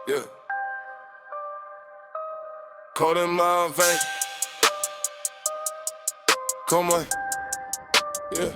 Yeah. Cold in my vein. Come on. Yeah.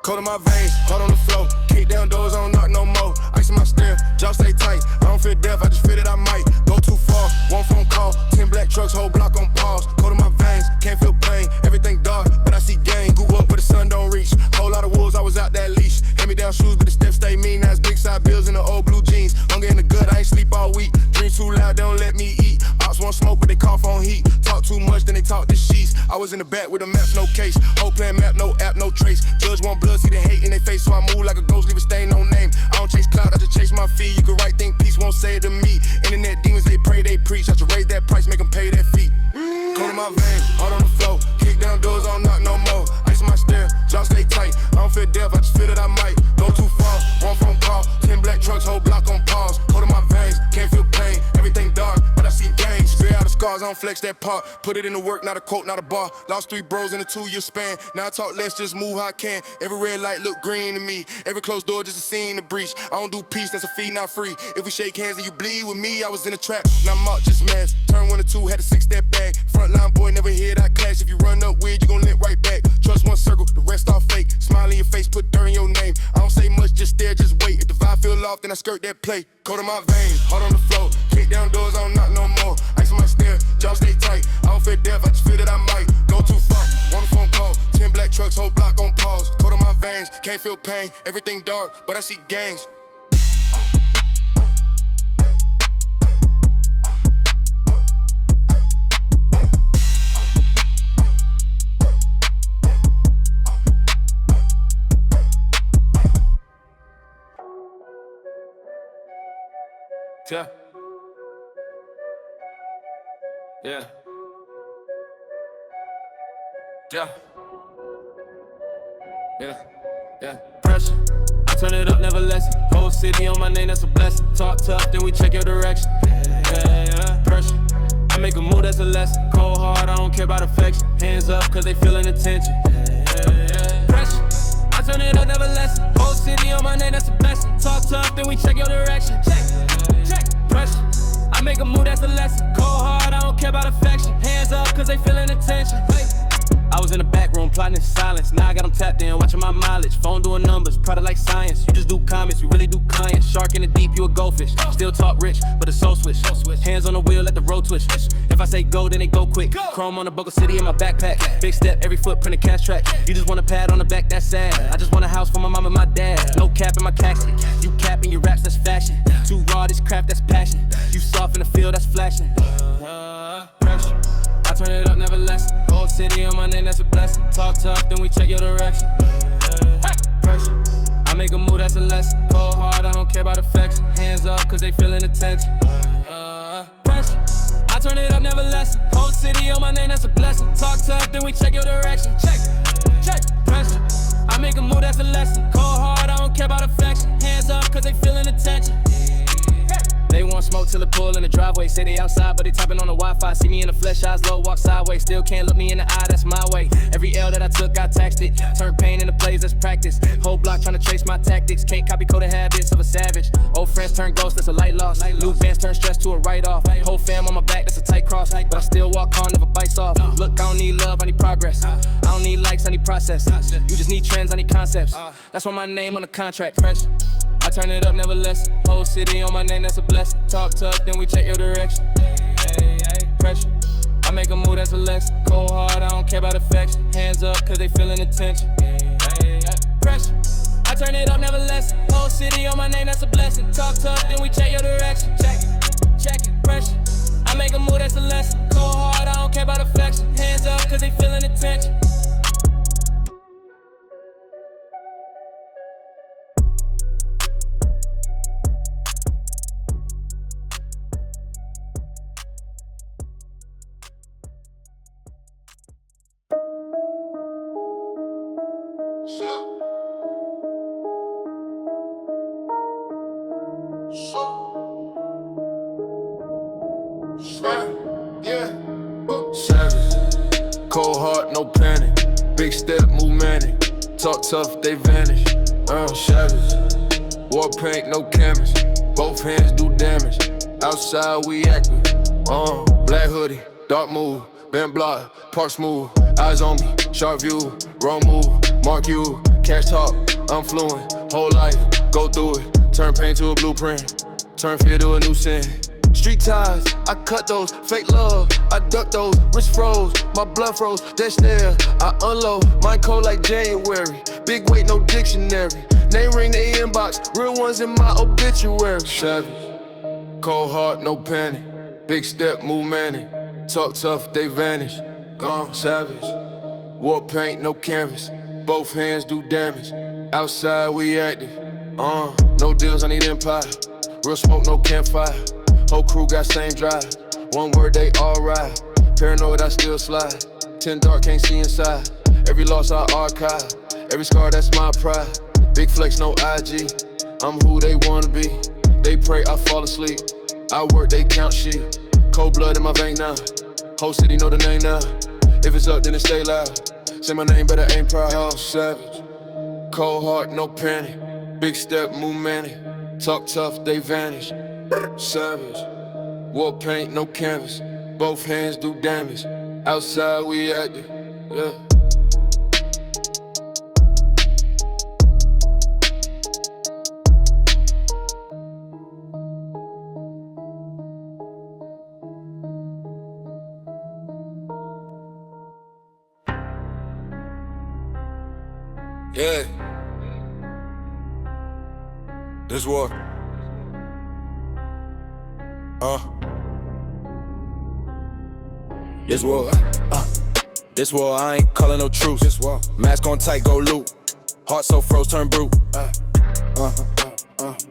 Cold in my veins, hard on the floor. Kick down doors, I don't knock no more. Ice in my stare, jaw stay tight. I don't feel death, I just feel that I might go too far. One phone call, 10 black trucks, whole block on pause. Cold in my veins, can't feel pain. Everything dark, but I see game. Grew up where the sun don't reach. Whole lot of wolves, I was out that leash. Hand me down shoes, but the steps stay mean. Now it's big side bills in the old blue jeans. Hunger in the gut, I ain't sleep all week. Dreams too loud, they don't let me eat. Ops want smoke, but they cough on heat. Talk too much, then they talk the sheets. I was in the back with a map, no case. Whole plan map, no app, no trace. Judge want blood, see the hate in their face, so I move like a ghost, leave a stain, no name. I don't chase clout, I just chase my fee. You can write, think peace, won't say it to me. Internet demons, they pray, they preach. I should raise that price, make them pay that fee. Cold in my veins, hard on the floor. Kick down doors, I don't knock no more. Ice in my stare, jaw stay tight. I don't feel death, I just feel that I might go too far. One phone call, 10 black trucks, whole block on pause. Cold in my veins, can't feel pain. Everything dark, but I see gain. Spare out the scars, I don't flex that part. Put it in the work, not a quote, not a bar. Lost 3 bros in a 2-year span. Now I talk less, just move how I can. Every red light look green to me. Every closed door just a scene to breach. I don't do peace, that's a fee, not free. If we shake hands and you bleed with me, I was in a trap. Now I'm out just mad. Turn 1 or 2, had a 6-step bag. Frontline boy, never hear that clash. If you run up weird, you gon' limp right back. Trust one circle, the rest all fake. Smile in your face, put dirt in your name. I don't say much, just stare, just wait. If the vibe feel off, then I skirt that play. Cold in my veins, hard on the floor. Kick down doors, I don't knock no more. Ice in my stare, jaw stay tight. I don't feel death, I just feel that I might go too far. One phone call, 10 black trucks, whole block on pause. Cold in my veins, can't feel pain. Everything dark, but I see gangs. Yeah. Yeah. Yeah. Yeah. Yeah. Pressure. I turn it up, never lessen. Whole city on my name, that's a blessing. Talk tough, then we check your direction. Yeah. Pressure. I make a move, that's a lesson. Cold hard, I don't care about affection. Hands up, cause they feeling attention. Yeah. Pressure. I turn it up, never lessen. Whole city on my name, that's a blessing. Talk tough, then we check your direction. Check. Pressure. I make a move, that's a lesson. Cold hard, I don't care about affection. Hands up, cause they feeling attention. I was in the back room plotting in silence. Now I got them tapped in, watching my mileage. Phone doing numbers, product like science. You just do comments, we really do clients. Shark in the deep, you a goldfish. Still talk rich, but it's so switch. Hands on the wheel, let the road twitch. If I say go, then they go quick. Chrome on the Buckle City in my backpack. Big step, every footprint a cash track. You just want a pad on the back, that's sad. I just want a house for my mom and my dad. No cap in my casket. You capping your raps, that's fashion. Too raw, this crap, that's passion. You soft in the field, that's flashing. Pressure. I turn it up, never lessen. Whole city on my name, that's a blessing. Talk tough, then we check your direction. Pressure. I make a move, that's a lesson. Cold hard, I don't care about affection. Hands up, cause they feeling attention. Pressure. I turn it up, never lessen. Whole city on my name, that's a blessing. Talk tough, then we check your direction. Check. Pressure. I make a move, that's a lesson. Cold hard, I don't care about affection. Hands up, cause they feeling attention. They want smoke till it pull in the driveway. Say they outside, but they tapping on the Wi-Fi. See me in the flesh, eyes low, walk sideways. Still can't look me in the eye, that's my way. Every L that I took, I taxed it. Turn pain into plays, that's practice. Whole block trying to trace my tactics. Can't copy coded habits of a savage. Old friends turn ghosts, that's a light loss. New bands turn stress to a write-off. Whole fam on my back, that's a tight cross. But I still walk on, never bites off. Look, I don't need love, I need progress. I don't need likes, I need process. You just need trends, I need concepts. That's why my name on the contract. Fresh. I turn it up, never lessen. Whole city on my name, that's a blessing. Talk tough, then we check your direction. Pressure. I make a move, that's a lesson. Cold hard, I don't care about affection. Hands up, cause they feeling attention. Pressure. I turn it up, never lessen. Whole city on my name, that's a blessing. Talk tough, then we check your direction. Check it. Pressure. I make a move, that's a lesson. Cold hard, I don't care about affection. Hands up, cause they feeling attention. Savage, cold heart, no panic. Big step, move manic. Talk tough, they vanish. Savage, war paint, no canvas. Both Both hands do damage. Outside we active. Black hoodie, dark move, bent block, park smooth. Eyes on me, sharp view, wrong move, mark you. Cash talk, I'm fluent. Whole life, go through it. Turn pain to a blueprint. Turn fear to a new sin. Street ties, I cut those. Fake love, I duck those. Wrist froze, my blood froze. Dash there, I unload. Mind cold like January. Big weight, no dictionary. Name ring the inbox. Real ones in my obituary. Savage, cold heart, no panic. Big step, move manic. Talk tough, they vanish. Gone, savage. War paint, no canvas. Both hands do damage. Outside we active. No deals, I need empire. Real smoke, no campfire. Whole crew got same drive. One word, they all ride. Paranoid, I still slide. 10 dark, can't see inside. Every loss I archive. Every scar, that's my pride. Big flex, no IG. I'm who they wanna be. They pray, I fall asleep. I work, they count sheep. Cold blood in my vein now. Whole city know the name now. If it's up, then it stay loud. Say my name, better aim proud. Oh, savage. Cold heart, no panic. Big step, move manic. Talk tough, they vanish. Savage. War paint, no canvas. Both hands do damage. Outside we active. Yeah. Yeah. This war. This war. This war, I ain't calling no truce. This war. Mask on tight, go loot. Heart so froze, turn brute.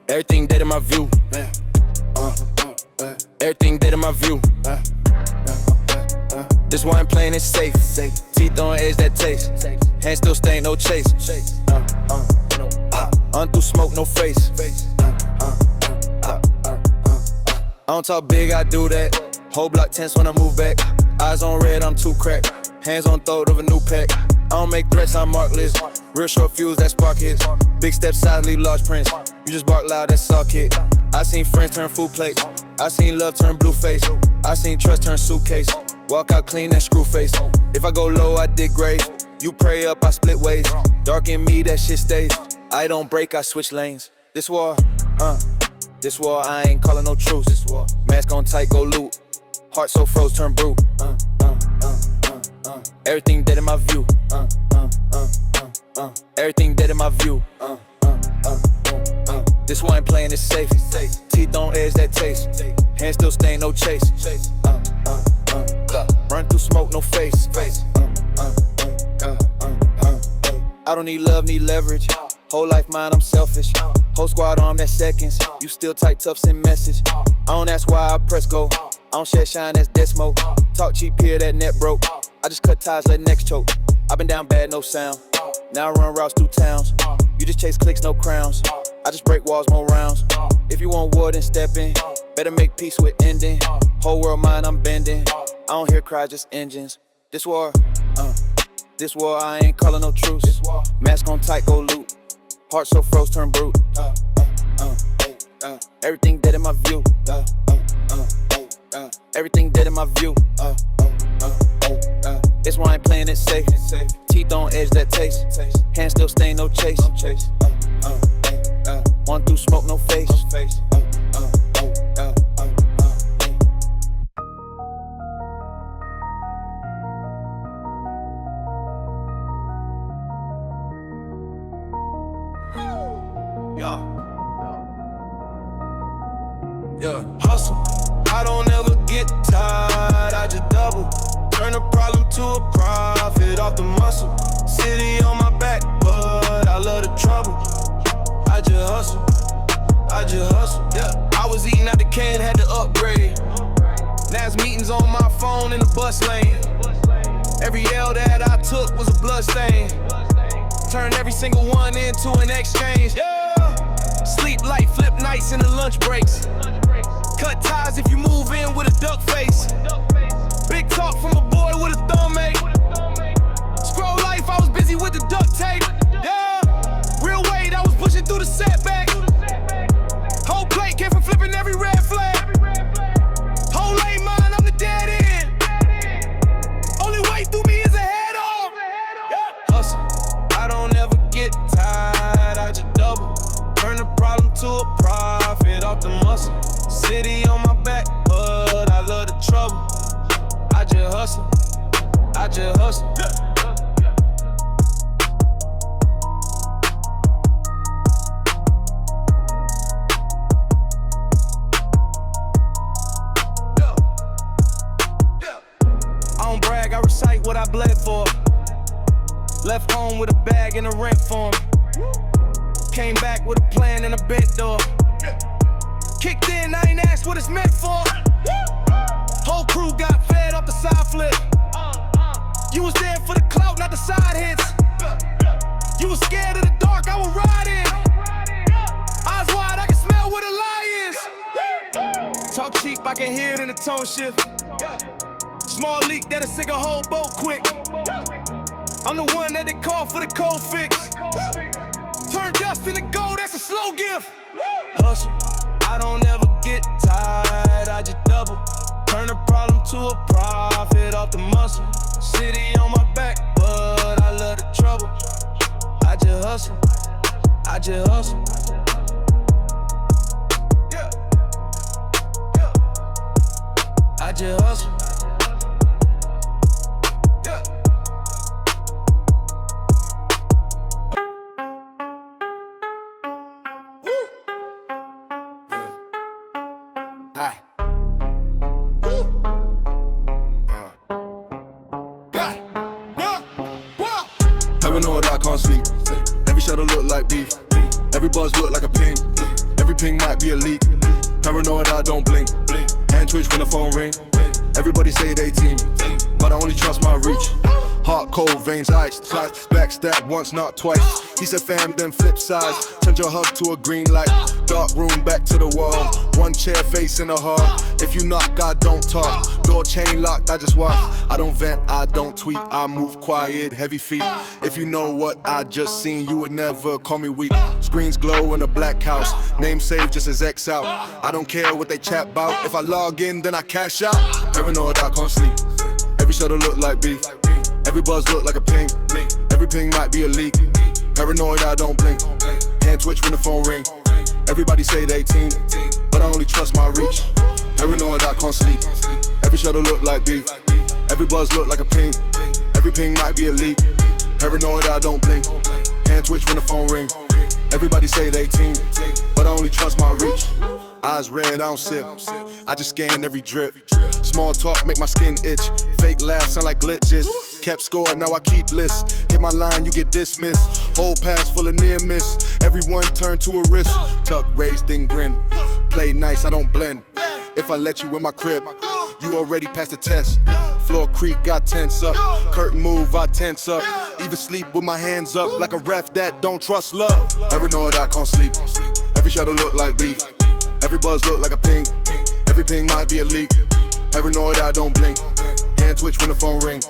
Everything dead in my view. Everything dead in my view. This why I'm playing it safe. Teeth on edge, that taste. Hands still stained, no chase. Undo smoke, no face. I don't talk big, I do that. Whole block tense when I move back. Eyes on red, I'm too cracked. Hands on throat of a new pack. I don't make threats, I'm markless. Real short fuse, that spark hits. Big step size, leave large prints. You just bark loud, that's all kick. I seen friends turn food plates. I seen love turn blue face. I seen trust turn suitcase. Walk out clean, that screw face. If I go low, I dig grave. You pray up, I split ways. Dark in me, that shit stays. I don't break, I switch lanes. This war, this war, I ain't calling no truce. This war, mask on tight, go loot. Heart so froze, turn brute. Everything dead in my view. Everything dead in my view. This why I'm playing it safe. Teeth on edge, that taste. Hands still stained, no chase. Run through smoke, no face. I don't need love, need leverage. Whole life mine, I'm selfish. Whole squad on that seconds. You still tight, tough, send message. I don't ask why I press go. I don't shed shine, that's death smoke. Talk cheap here, that net broke. I just cut ties, let next choke. I been down bad, no sound. Now I run routes through towns. You just chase clicks, no crowns. I just break walls, more rounds. If you want war, then step in. Better make peace with ending. Whole world mine, I'm bending. I don't hear cries, just engines. This war, I ain't calling no truce. Mask on tight, go loot. Heart so froze, turn brute. Everything dead in my view. Everything dead in my view. That's why I'm playing it safe. Teeth on edge, that taste. Hands still stained, no chase. One through smoke, no face. Yeah, hustle. I don't ever get tired, I just double. Turn a problem to a profit off the muscle. City on my back, but I love the trouble. I just hustle, yeah. I was eating out the can, had to upgrade. Now it's meetings on my phone in the bus lane. Every L that I took was a blood stain. Turned every single one into an exchange, yeah. Sleep light, flip nights in the lunch breaks. Cut ties if you move in with a duck face. Big talk from a boy with a thumb ache. Scroll life, I was busy with the duct tape. Yeah, real weight, I was pushing through the setback. Whole plate came from flipping to a profit off the muscle. City on my back, but I love the trouble. I just hustle, I just hustle. I don't brag, I recite what I bled for. Left home with a bag and a rent form. Came back with a plan and a bent door. Kicked in, I ain't asked what it's meant for. Whole crew got fed off the side flip. You was there for the clout, not the side hits. You was scared of the dark, I was riding. Eyes wide, I can smell where the lie is. Talk cheap, I can hear it in the tone shift. Small leak that'll sink a whole boat quick. I'm the one that they call for the cold fix. Turn dust into gold, that's a slow gift. Hustle, I don't ever get tired, I just double. Turn a problem to a profit off the muscle. City on my back, but I love the trouble. I just hustle, I just hustle. Yeah, yeah. I just hustle. Paranoid, I can't sleep. Every shadow look like beef. Every buzz look like a ping. Every ping might be a leak. Paranoid, I don't blink. Hand twitch when the phone ring. Everybody say they team, but I only trust my reach. Heart cold, veins iced. Backstab once, not twice. He said fam, then flip sides. Change your hug to a green light. Dark room, back to the wall. One chair facing the heart. If you knock, I don't talk. Door chain locked, I just walk. I don't vent, I don't tweet. I move quiet, heavy feet. If you know what I just seen, you would never call me weak. Screens glow in a black house. Name saved just as X out. I don't care what they chat about. If I log in, then I cash out. Paranoid, I can't sleep. Every shutter look like beef. Every buzz look like a ping. Every ping might be a leak. Paranoid, I don't blink. Hand twitch when the phone ring. Everybody say they team, but I only trust my reach. Paranoid, I can't sleep. Every shutter look like beef. Every buzz look like a ping. Every ping might be a leak. Paranoid, I don't blink. Hand twitch when the phone ring. Everybody say they team, but I only trust my reach. Eyes red, I don't sip. I just scan every drip. Small talk make my skin itch. Fake laughs sound like glitches. Kept score, now I keep lists. Hit my line, you get dismissed. Whole pass full of near miss. Everyone turn to a wrist. Tuck, raise, then grin. Play nice, I don't blend. If I let you in my crib, you already passed the test. Floor creak, got tense up. Curtain move, I tense up. Even sleep with my hands up like a ref that don't trust love. Paranoid, I can't sleep. Every shadow look like beef. Every buzz look like a ping. Every ping might be a leak. Paranoid, I don't blink. Hand twitch when the phone ring.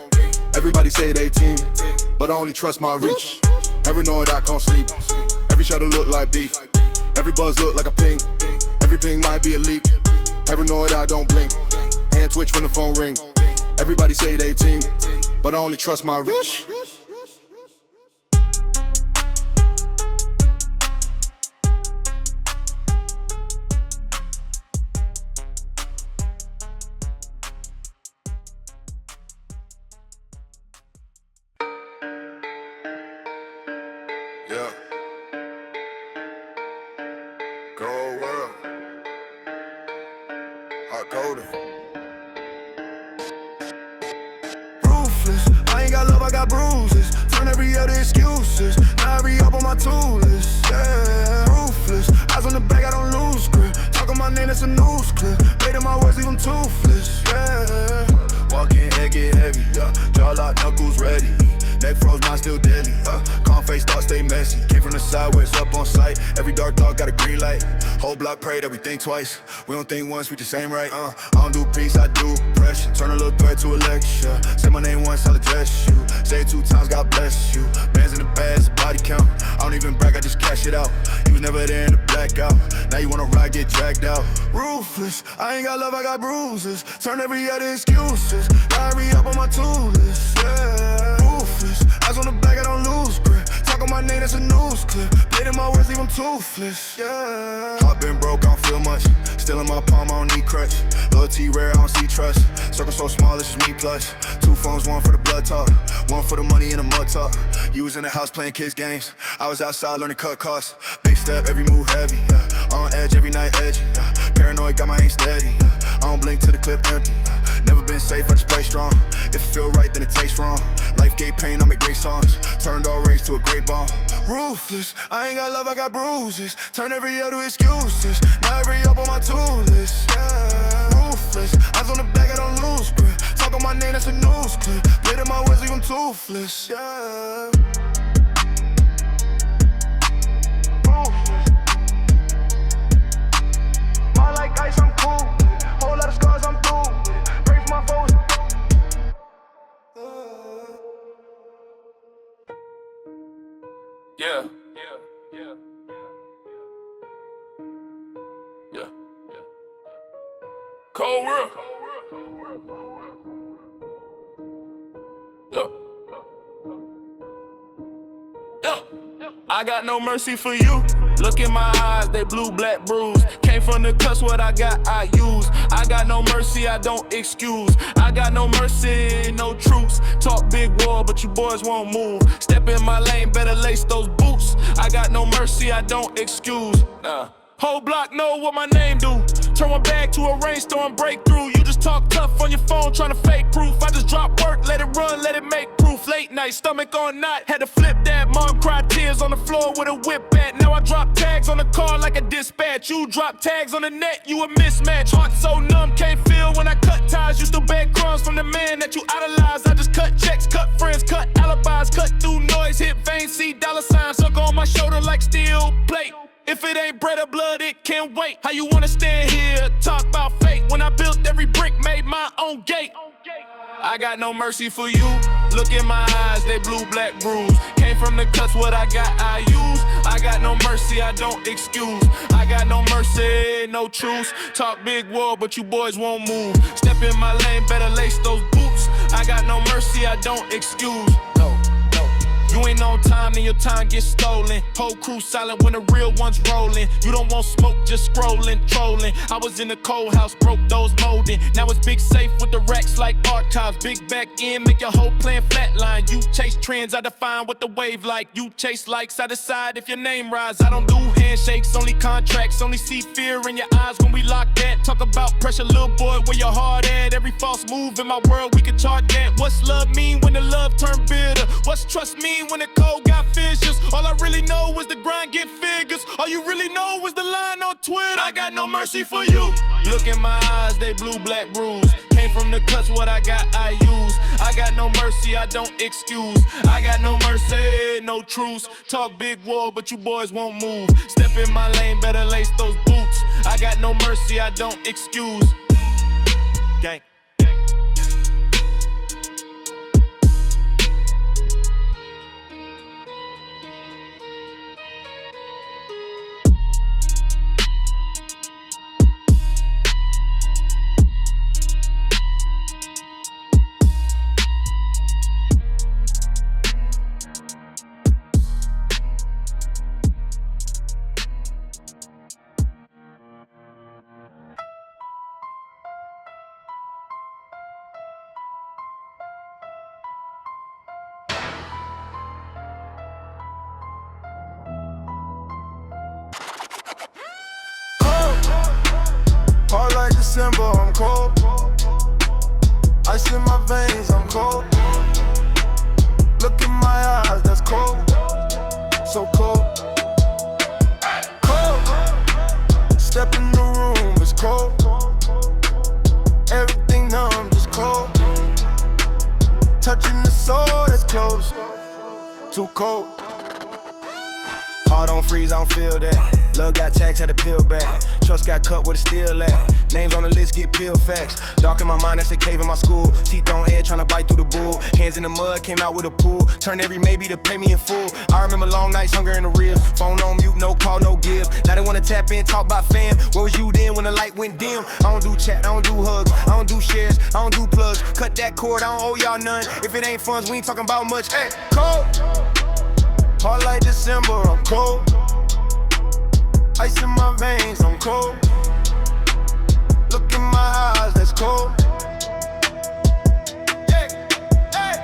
Everybody say they team, but I only trust my reach. Paranoid, I can't sleep. Every shadow look like beef. Every buzz look like a ping. Every ping might be a leak. Paranoid, I don't blink. Hand twitch when the phone ring. Everybody say they team, but I only trust my reach. Yeah. Go world. Hot golden. Ruthless. I ain't got love, I got bruises. Turn every other excuses. Now I re-up on my tool list. Yeah. Ruthless. Eyes on the back, I don't lose grip. Talking my name, that's a news clip. Made my words, leave them toothless. Yeah. Walking head get heavy. Yeah. Jaw lock, knuckles ready. Neck froze, mine still deadly. Calm face, thoughts stay messy. Came from the side where it's up on sight. Every dark thought got a green light. Whole block pray that we think twice. We don't think once, we just ain't right. I don't do peace, I do pressure. Turn a little threat to a lecture. Say my name once, I'll address you. Say it 2 times, God bless you. Bands in the past, body count. I don't even brag, I just cash it out. You was never there in the blackout. Now you wanna ride, get dragged out. Ruthless, I ain't got love, I got bruises. Turn every other excuses. Now I re-up on my tool list. Yeah. Ruthless, eyes on the back, I don't lose grip. Talk on my name, that's a news clip. Played in my words, leave them toothless, yeah. I've been broke, I don't feel much. Still in my palm, I don't need crutch. Loyalty rare, I don't see trust. Circle so small, it's just me plus. 2 phones, 1 for the blood talk, 1 for the money and the mud talk. You was in the house playing kids games. I was outside learning cut costs. Big step, every move heavy, yeah. On edge, every night edgy, yeah. Paranoid, got my aim steady, yeah. I don't blink till the clip empty, yeah. Never been safe, I just play strong. If it feel right, then it tastes wrong. Life gave pain, I make great songs. Turned all rage to a great ball. Ruthless, I ain't got love, I got bruises. Turn every L to excuses. Now every up on my tool list, yeah. Ruthless, eyes on the back, I don't lose grip. Talk on my name, that's a news clip. Played in my words, leave them toothless, yeah. Ruthless, mind like ice, I'm cool. Whole lot of scars, I'm through. Pray for my foes. Yeah. Cold world. I got no mercy for you. Look in my eyes, they blue, black, bruised. Came from the cuss, what I got, I use. I got no mercy, I don't excuse. I got no mercy, no truce. Talk big war, but you boys won't move. Step in my lane, better lace those boots. I got no mercy, I don't excuse. Whole block know what my name do. Turn one bag to a rainstorm breakthrough. You just talk tough on your phone, trying to fake proof. I just drop work, let it run, let it make proof. Late night, stomach on knot, had to flip that. Mom cried tears on the floor with a whip at. Now I drop tags on the car like a dispatch. You drop tags on the net, you a mismatch. Heart so numb, can't feel when I cut ties. You still beg crumbs from the man that you idolize. I just cut checks, cut friends, cut alibis. Cut through noise, hit veins, see dollar signs. Suck on my shoulder like steel plate. If it ain't bread or blood, it can't wait. How you wanna stand here, talk about fate? When I built every brick, made my own gate. I got no mercy for you. Look in my eyes, they blue, black, bruised. Came from the cuts, what I got, I use. I got no mercy, I don't excuse. I got no mercy, no truce. Talk big war, but you boys won't move. Step in my lane, better lace those boots. I got no mercy, I don't excuse. You ain't on time, then your time gets stolen. Whole crew silent when the real one's rolling. You don't want smoke, just scrolling, trolling. I was in the cold house, broke those molding. Now it's big safe with the racks like archives. Big back end, make your whole plan flatline. You chase trends, I define what the wave like. You chase likes, I decide if your name rise. I don't do handshakes, only contracts. Only see fear in your eyes when we lock that. Talk about pressure, little boy, where your heart at. Every false move in my world, we can chart that. What's love mean when the love turn bitter? What's trust mean when the code got fissures? All I really know is the grind get figures. All you really know is the line on Twitter. I got no mercy for you. Look in my eyes, they blue, black, bruised. Came from the cuts, what I got, I use. I got no mercy, I don't excuse. I got no mercy, no truce. Talk big war, but you boys won't move. Step in my lane, better lace those boots. I got no mercy, I don't excuse. Gang. Hard like December, I'm cold. Ice in my veins, I'm cold. Look in my eyes, that's cold. So cold. Cold. Step in the room, it's cold. Everything numb, just cold. Touching the soul that's close. Too cold. Heart on freeze, I don't feel that. Love got tax, had to peel back. Trust got cut with a steel at. Names on the list get peeled facts. Dark in my mind, that's the cave in my school. Teeth on edge, tryna bite through the bull. Hands in the mud, came out with a pool. Turn every maybe to pay me in full. I remember long nights, hunger in the real. Phone on mute, no call, no give. Now they wanna tap in, talk about fam. Where was you then when the light went dim? I don't do chat, I don't do hugs, I don't do shares, I don't do plugs. Cut that cord, I don't owe y'all none. If it ain't funds, we ain't talking about much. Hey, cold. Hot like December, I'm cold. Ice in my veins, I'm cold. Look in my eyes, that's cold.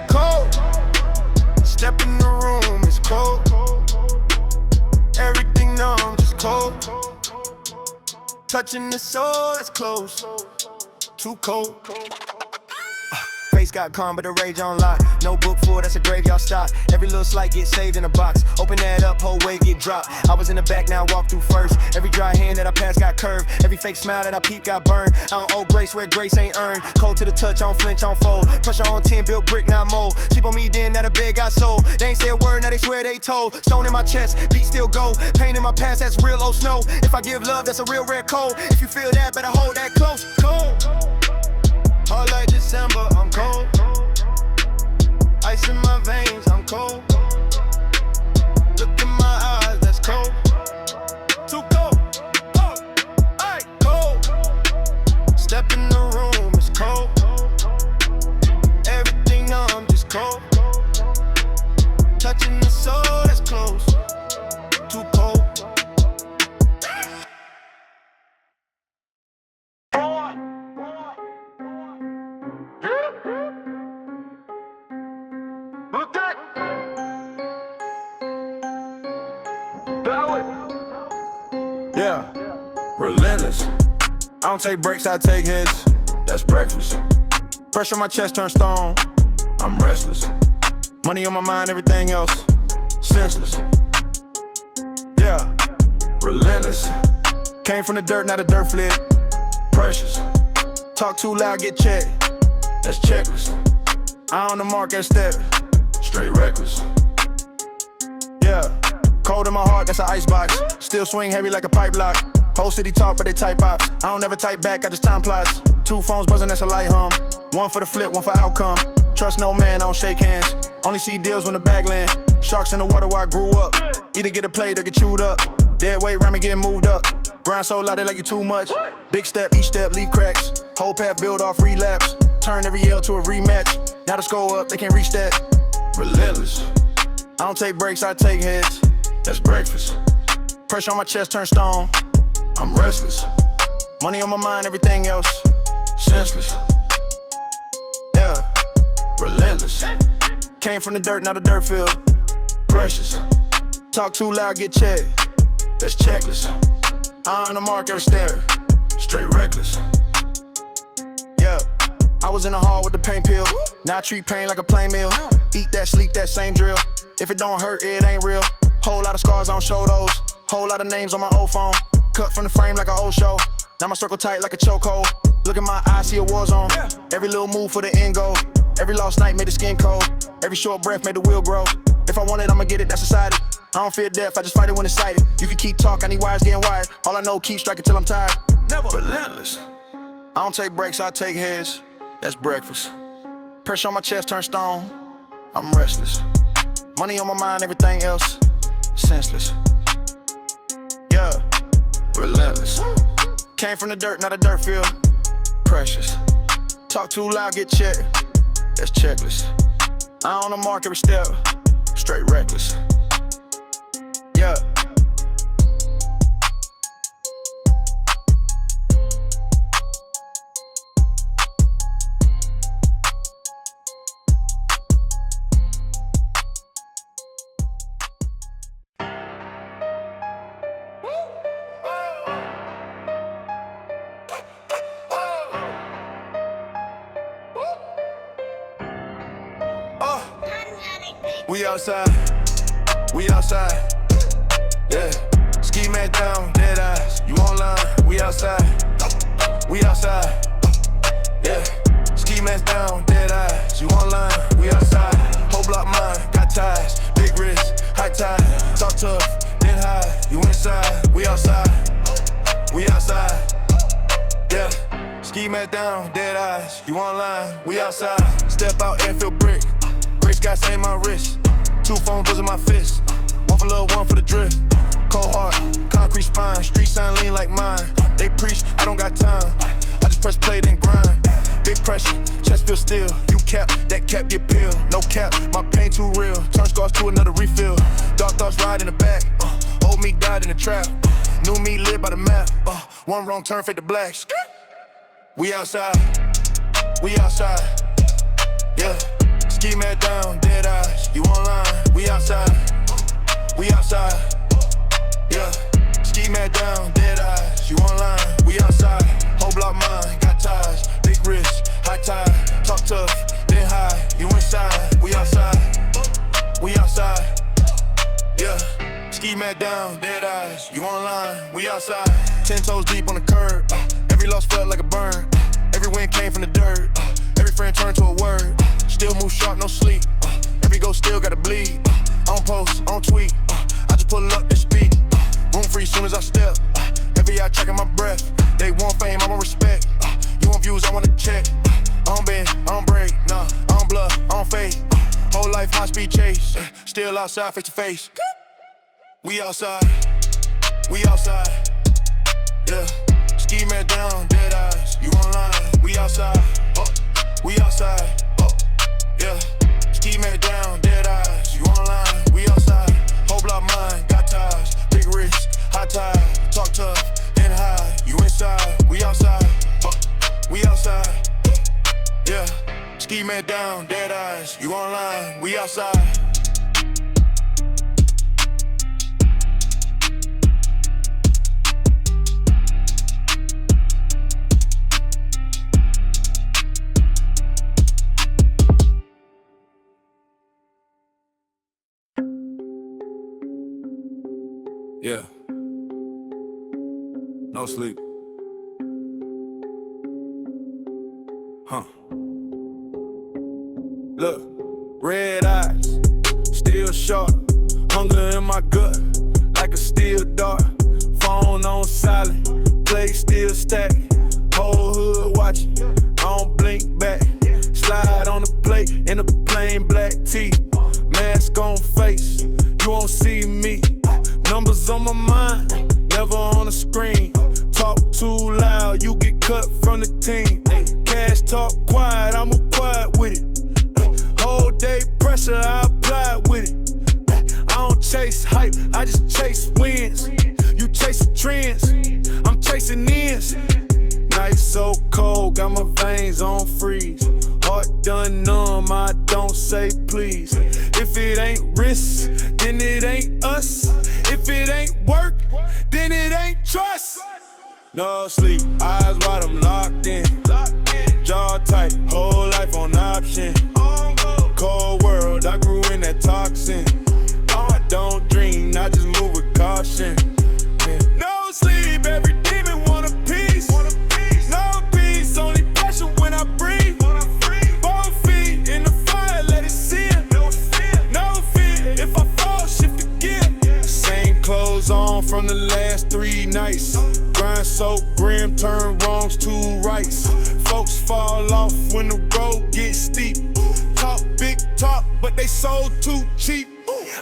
Cold. Step in the room, it's cold. Everything numb, just cold. Touching the soul, it's close. Too cold. Face got calm, but the rage on lock. No book for, that's a graveyard stock. Every little slight get saved in a box. Open that up, whole wave get dropped. I was in the back, now I walk through first. Every dry hand that I pass got curved. Every fake smile that I peep got burned. I don't owe grace where grace ain't earned. Cold to the touch, I don't flinch, I don't fold. Pressure on 10, built brick, not mold. Sleep on me then, now the bed got sold. They ain't say a word, now they swear they told. Stone in my chest, beat still go. Pain in my past, that's real old snow. If I give love, that's a real rare cold. If you feel that, better hold that close. Cold. Hot like December, I'm cold. Ice in my veins, I'm cold. Look in my eyes, that's cold. Too cold. Aight, cold. Step in the room, it's cold. Everything numb, just cold. Touching the soul, that's close. Too cold. Yeah, relentless. I don't take breaks, I take hits. That's breakfast. Pressure on my chest turn stone. I'm restless. Money on my mind, everything else senseless. Yeah, relentless. Came from the dirt, now the dirt flip. Precious. Talk too loud, get checked. That's checklist. I on the mark at step. Straight reckless. Yeah. Cold in my heart, that's an icebox. Still swing heavy like a pipe lock. Whole city talk, but they type ops. I don't ever type back, I just time plots. 2 phones buzzing, that's a light hum. 1 for the flip, 1 for outcome. Trust no man, I don't shake hands. Only see deals when the bag land. Sharks in the water where I grew up. Either get a plate or get chewed up. Dead weight, ramen getting moved up. Grind so loud they like you too much. Big step, each step, leave cracks. Whole path build off relapse. Turn every L to a rematch. Now the score up, they can't reach that. Relentless. I don't take breaks, I take hits. That's breakfast. Pressure on my chest turn stone. I'm restless. Money on my mind, everything else senseless. Yeah, relentless. Came from the dirt, now the dirt field. Precious. Talk too loud, get checked. That's checklist. I on the mark every step. Straight reckless. Yeah, I was in the hall with the pain pill. Now I treat pain like a plain meal. Eat that, sleep that, same drill. If it don't hurt, it ain't real. Whole lot of scars, I don't show those. Whole lot of names on my old phone. Cut from the frame like an old show. Now my circle tight like a chokehold. Look in my eyes, see a war zone. Every little move for the end goal. Every lost night made the skin cold. Every short breath made the wheel grow. If I want it, I'ma get it, that's decided. I don't fear death, I just fight it when it's sighted. You can keep talking, I need wires getting wired. All I know, keep striking till I'm tired. Never relentless. I don't take breaks, I take heads. That's breakfast. Pressure on my chest turn stone. I'm restless. Money on my mind, everything else senseless. Yeah, relentless. Came from the dirt, not a dirt field. Precious. Talk too loud, get checked. That's checklist. I on the mark every step. Straight reckless. Yeah. We outside, yeah. Ski man down, dead eyes, you online. We outside, yeah. Ski man down, dead eyes, you online. We outside, whole block mine, got ties, big wrist, high tide. Talk tough, then high, you inside. We outside, yeah. Ski man down, dead eyes, you online. We outside, step out and feel brick. Gray skies ain't my wrist. 2 phones buzzing my fist. 1 for love, 1 for the drift. Cold heart, concrete spine. Street sign lean like mine. They preach, I don't got time. I just press play then grind. Big pressure, chest feel still. You cap, that cap get peeled. No cap, my pain too real. Turn scars to another refill. Dark thoughts ride in the back. Old me died in the trap. New me live by the map. One wrong turn, fade to black. We outside. We outside. Yeah. Ski mat down, dead eyes. You online? We outside. We outside. Yeah. Ski mat down, dead eyes. You online? We outside. Whole block mine, got ties. Big wrist, high tide. Talk tough, then high. You inside? We outside. We outside. Yeah. Ski mat down, dead eyes. You online? We outside. 10 toes deep on the curb. Every loss felt like a burn. Every win came from the dirt. Every friend turned to a word. Still move sharp, no sleep. Every go still gotta bleed. On post, on tweet. I just pull up and speak. Room free soon as I step. Every eye checking my breath. They want fame, I want respect. You want views, I want to check. I don't bend, I don't break. Nah, I don't bluff, I don't fake. Whole life high speed chase. Still outside face to face. We outside. We outside. Yeah. Ski mat down, dead eyes. You online? We outside. We outside. Yeah. Ski mat down, dead eyes. You online? We outside. Whole block mine, got ties. Big wrist, high tide. Talk tough, then high. You inside? We outside. We outside. Yeah. Ski mat down, dead eyes. You online? We outside. Yeah. No sleep. Look, red eyes, still sharp. Hunger in my gut, like a steel dart. Phone on silent, plate still stacked. Whole hood watching, I don't blink back. Slide on the plate in a plain black tee. Mask on face, you won't see me. Numbers on my mind, never on the screen. Talk too loud, you get cut from the team. Cash talk quiet, I'm quiet with it. Whole day pressure, I apply with it. I don't chase hype, I just chase wins. You chasing trends, I'm chasing ends. Night so cold, got my veins on freeze. Heart done numb, I don't say please. If it ain't risk, then it ain't us. If it ain't work, then it ain't trust. No sleep, eyes wide, I'm locked in. Jaw tight, whole life on option. Cold world, I grew in that toxin. I don't dream, I just move with caution. No sleep, every demon want a piece. No peace, only pressure when I breathe. Both feet in the fire, let it seal. No fear, if I fall, shift the gear. Same clothes on from the last 3 nights. Grind so grim, turn wrongs to rights. Folks fall off when the road gets steep. Talk big talk, but they sold too cheap.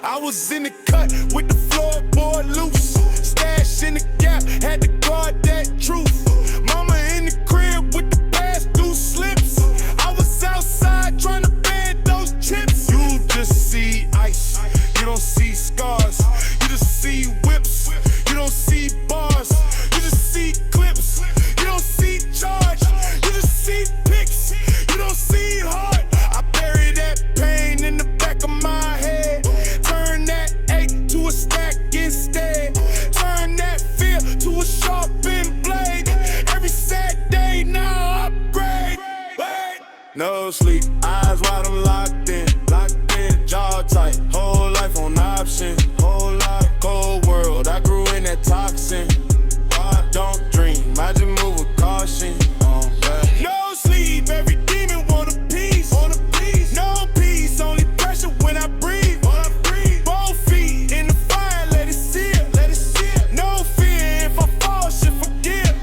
I was in the cut with the floorboard loose. Stash in the gap, had to guard that truth. Mama in the crib with the past due slips. I was outside trying to bend those chips. You just see ice, you don't see scars. You just see whips, you don't see bars. You just see clips, you don't see charge. You just see pics, you don't see heart. I bury that pain in the back of my head. Turn that ache to a stack instead. Turn that fear to a sharpened blade. Every sad day now upgrade. No sleep, eyes wide, I'm locked in. Jaw tight, whole life on option. Whole life, cold world, I grew in that toxin. I don't dream, I just move with caution. No sleep, every demon want a piece. No peace, only pressure when I breathe. Both feet in the fire, let it seal. No fear, if I fall, shit forgive.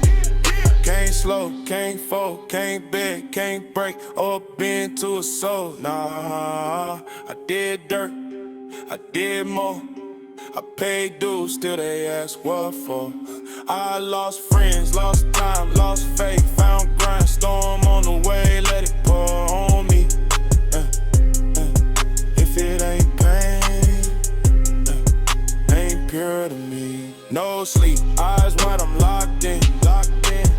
Can't slow, can't fold, can't beg, can't break, or bend to a soul. Nah, I did dirt, I did more. I paid dues, still they ask what for. I lost friends, lost time, lost faith, found grind, storm on the way, let it pour on me. If it ain't pain, ain't pure to me. No sleep, eyes wide, I'm locked in,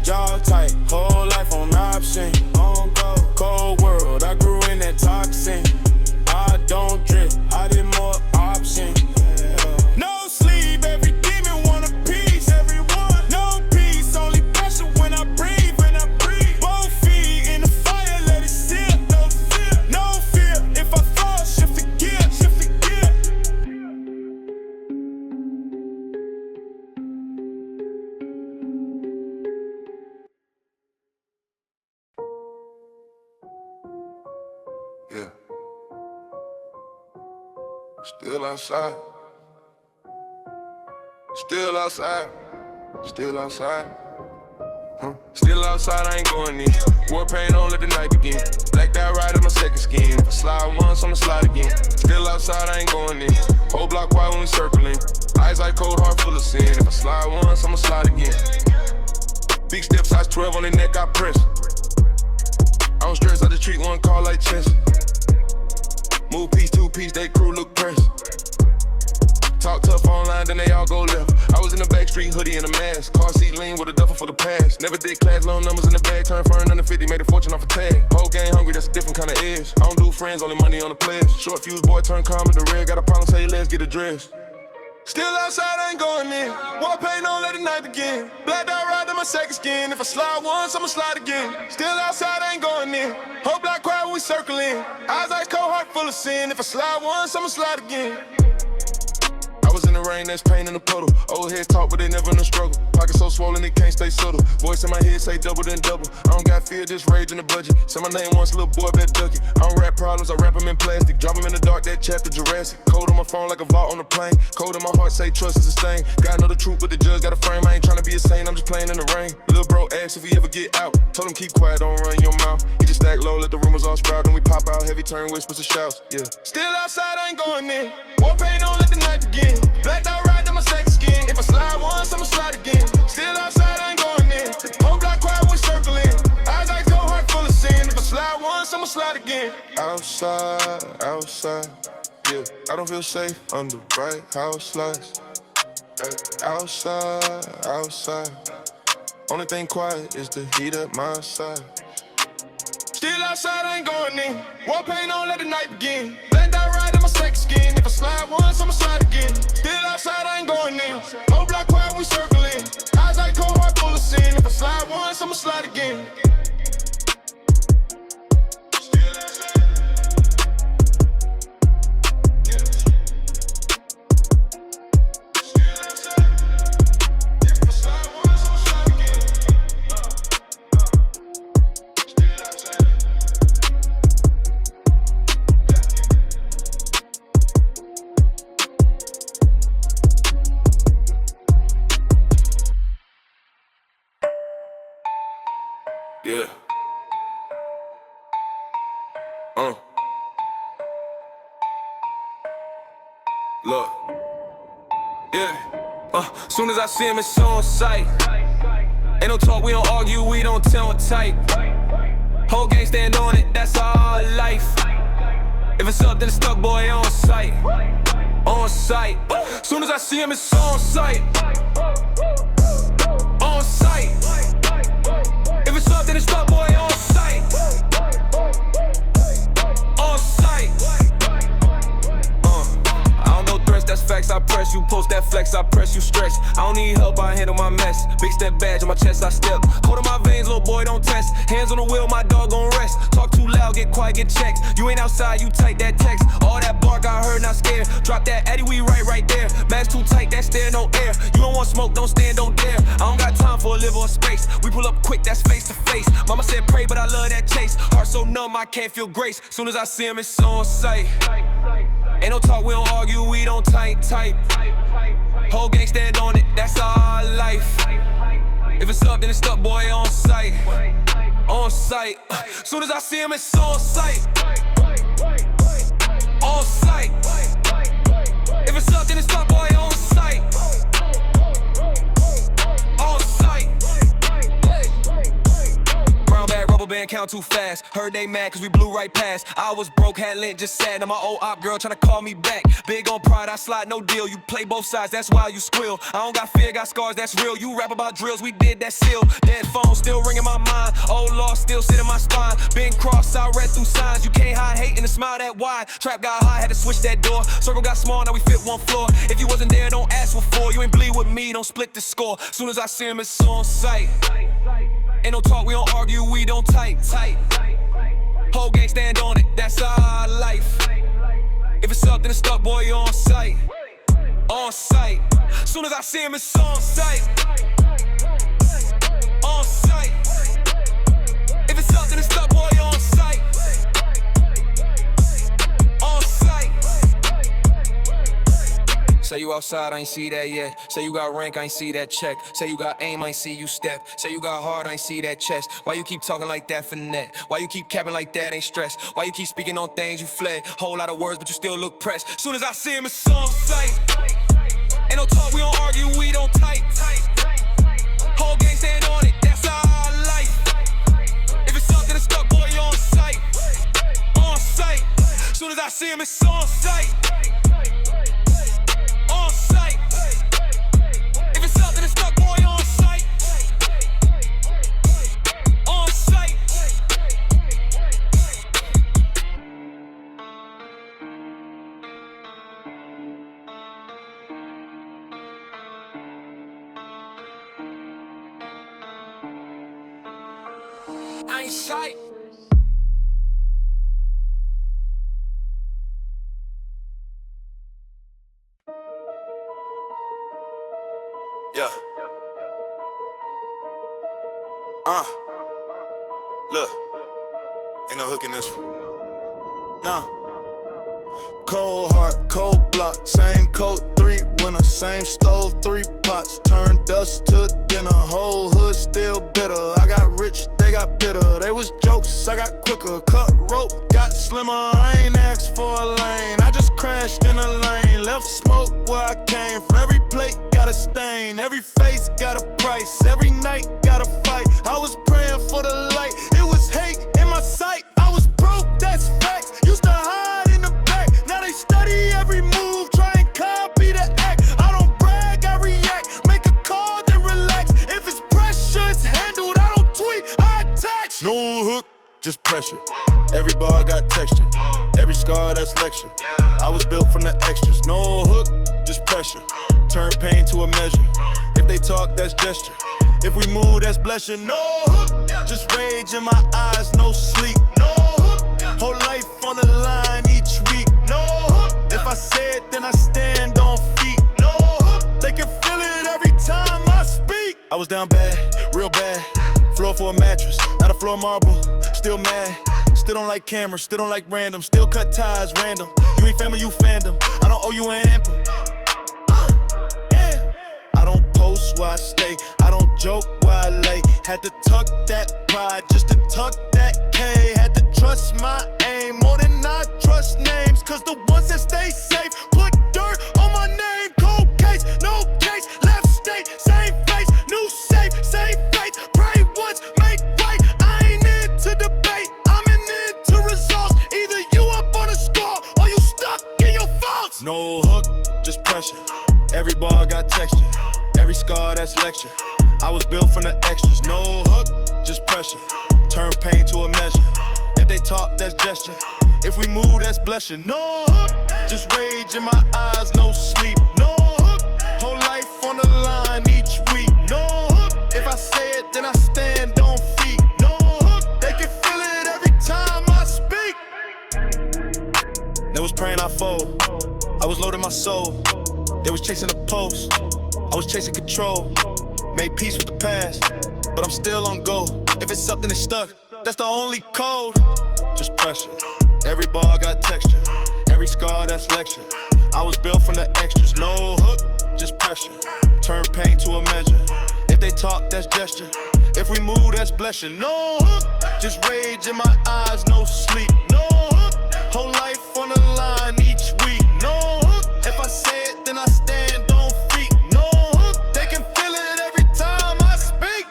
jaw tight, whole life on option. On go, cold world, I grew in that toxin. I don't drip, I did more option. No sleep, every demon want a piece, everyone. No peace, only passion when I breathe, Both feet in the fire, let it sip. No fear, if I fall, shift the gear. Yeah. Still outside. Still outside. Still outside. Still outside, I ain't going in. War paint on, let the night begin. Blacked out right in my second skin. If I slide once, I'ma slide again. Still outside, I ain't going in. Whole block wide when we circling. Eyes like cold, heart full of sin. If I slide once, I'ma slide again. Big step size 12 on the neck, I press. I don't stress, I just treat one call like chess. Move piece, two piece, they crew look pressed. Talk tough online, then they all go left. I was in the Backstreet hoodie and a mask. Car seat lean with a duffel for the past. Never did class, low numbers in the bag. Turned foreign under 50, made a fortune off a tag. Whole gang hungry, that's a different kind of edge. I don't do friends, only money on the pledge. Short fuse boy, turn calm in the red. Got a problem, say let's get addressed. Still outside, I ain't going in. War paint on, let the night begin. Blacked out right in my second skin. If I slide once, I'ma slide again. Still outside, I ain't going in. Whole block quiet when we circling. Eyes like cold, heart full of sin. If I slide once, I'ma slide again. I was in the rain, that's pain in the puddle. Old head talk, but they never in a struggle. Pocket so swollen, it can't stay subtle. Voice in my head say double, then double. I don't got fear, just rage in the budget. Say my name once, little boy, bet duck it. I don't rap problems, I wrap them in plastic. Drop them in the dark, that chapter Jurassic. Code on my phone like a vault on a plane. Code in my heart, say trust is a stain. Gotta know the truth, but the judge got a frame. I ain't tryna be a saint, I'm just playing in the rain. Little bro asked if he ever get out. Told him keep quiet, don't run your mouth. He just stack low, let the rumors all sprout. Then we pop out, heavy turn, whispers and shouts. Yeah. Still outside, I ain't going in. War paint on, let the night begin. Blacked out right in my second skin. If I slide once, I'ma slide again. Still outside, I ain't going in. Whole block quiet when we circling. Eyes like cold, heart full of sin. If I slide once, I'ma slide again. Outside, outside, yeah. I don't feel safe under bright house lights. Outside, outside. Only thing quiet is the heat at my side. Still outside, I ain't going in. War paint on, let the night begin. Blacked out right in my second skin. If I slide once, I'ma slide again. Still outside, I ain't going in. Whole block quiet, we circling. Eyes like cold, heart full of sin. If I slide once, I'ma slide again. Still outside. Yeah. Still outside. If I slide once, I'ma slide again. Still outside. Yeah. Look. Yeah. Soon as I see him, it's on sight. Ain't no talk, we don't argue, we don't tell tight. Whole gang stand on it, that's our life. If it's up, then it's stuck, boy, on sight. On sight. Soon as I see him, it's on sight. On sight. If it's up, then it's stuck, boy, on sight. On sight. I don't know threats, that's facts. I press you, post that flex, I press you stretch. I don't need help, I handle my mess. Big step badge on my chest, I step. Hold on my veins, little boy, don't test. Hands on the wheel, my dog gon' rest. Talk too loud, get quiet, get checked. You ain't outside, you tight, that text. All that bark I heard, not scared. Drop that Eddie, we right there. Mask too tight, that stare, no air. You don't want smoke, don't stand, don't dare. I don't got time for a live or space. We pull up quick, that's face to face. Mama said pray, but I love that chase. Heart so numb, I can't feel grace. Soon as I see him, it's on sight. Ain't no talk, we don't argue, we don't type. Whole gang stand on it, that's our life. If it's up, then it's stuck, boy, on sight. On sight. Soon as I see him, it's on sight. On sight. If it's up, then it's stuck, boy, on sight. band count too fast. Heard they mad cause we blew right past. I was broke, had lint, just sad. Now my old op girl tryna call me back. Big on pride, I slide, no deal. You play both sides, that's why you squeal. I don't got fear, got scars, that's real. You rap about drills, we did that seal. Dead phone still ringing my mind. Old law still sit in my spine. Been crossed, I read through signs. You can't hide hate and smile that wide. Trap got high, had to switch that door. Circle got small, now we fit one floor. If you wasn't there, don't ask what for. You ain't bleed with me, don't split the score. Soon as I see him, it's on sight. Ain't no talk, we don't argue, we don't type. Whole gang stand on it, that's our life. If it's up, then it's stuck, boy, you on sight. On sight. Soon as I see him, it's on sight. On sight. If it's up, then it's stuck, boy, you on sight. On sight. Say you outside, I ain't see that yet. Say you got rank, I ain't see that check. Say you got aim, I ain't see you step. Say you got hard, I ain't see that chest. Why you keep talking like that for net? Why you keep capping like that, ain't stressed? Why you keep speaking on things you fled? Whole lot of words, but you still look pressed. Soon as I see him, it's on sight. Ain't no talk, we don't argue, we don't type. Whole gang stand on it, that's our life. If it's up, then it's stuck, boy, you on sight. On sight. Soon as I see him, it's on sight. On sight. If it's up, then it's stuck, boy, on sight. On sight. I ain't sight. Yeah. Look. Ain't no hook in this one. Nah. Cold heart, cold block, same coat, 3 winner, same stove, 3 pots, turned dust to dinner, whole hood still bitter. I got rich, they got bitter. They was jokes, I got quicker. Cut rope, got slimmer. I ain't asked for a lane, I just crashed in a lane. Left smoke where I came from. Every plate got a stain, every face got a price, every night got a fight. I was praying for the light, it was hate in my sight. I was broke, that's facts. Used to hide in the back, now they study every move, try and copy the act. I don't brag, I react, make a call, then relax. If it's pressure, it's handled, I don't tweet, I attach. No hook, just pressure. Every bar got texture, every scar that's lecture. I was built from the extras. No hook, just pressure. Turn pain to a measure. If they talk, that's gesture. If we move, that's blessing. No hook, just rage in my eyes, no sleep. No hook, whole life on the line each week. No hook, if I say it, then I stand on feet. No hook, they can feel it every time I speak. I was down bad, real bad. Floor for a mattress, not a floor marble. Still mad, still don't like cameras, still don't like random. Still cut ties, random. You ain't family, you fandom. I don't owe you an anthem. I don't post where I stay, I don't joke where I lay. Had to tuck that pride just to tuck that K. Had to trust my aim more than I trust names. Cause the ones that stay safe put dirt on my name. Cold case, no case, left state, same face, new safe, same faith. Pray once, make right. I ain't into debate, I'm into results. Either you up on a score or you stuck in your faults. No hook, just pressure. Every bar got texture, every scar that's lecture. I was built from the extras. No hook, just pressure. Turn pain to a measure. If they talk, that's gesture. If we move, that's blessing. No hook, just rage in my eyes, no sleep. No hook, whole life on the line each week. No hook, if I say it, then I stand on feet. No hook, they can feel it every time I speak. They was praying I fold, I was loading my soul. They was chasing the post, I was chasing control. Made peace with the past, but I'm still on go. If it's something that's stuck, that's the only code. Just pressure, every bar got texture. Every scar that's lecture. I was built from the extras. No hook, just pressure. Turn pain to a measure. If they talk, that's gesture. If we move, that's blessing. No hook, just rage in my eyes, no sleep. No hook, whole life on the line each week. No hook, if I say it, then I stand on feet. No hook, they can feel it every time I speak.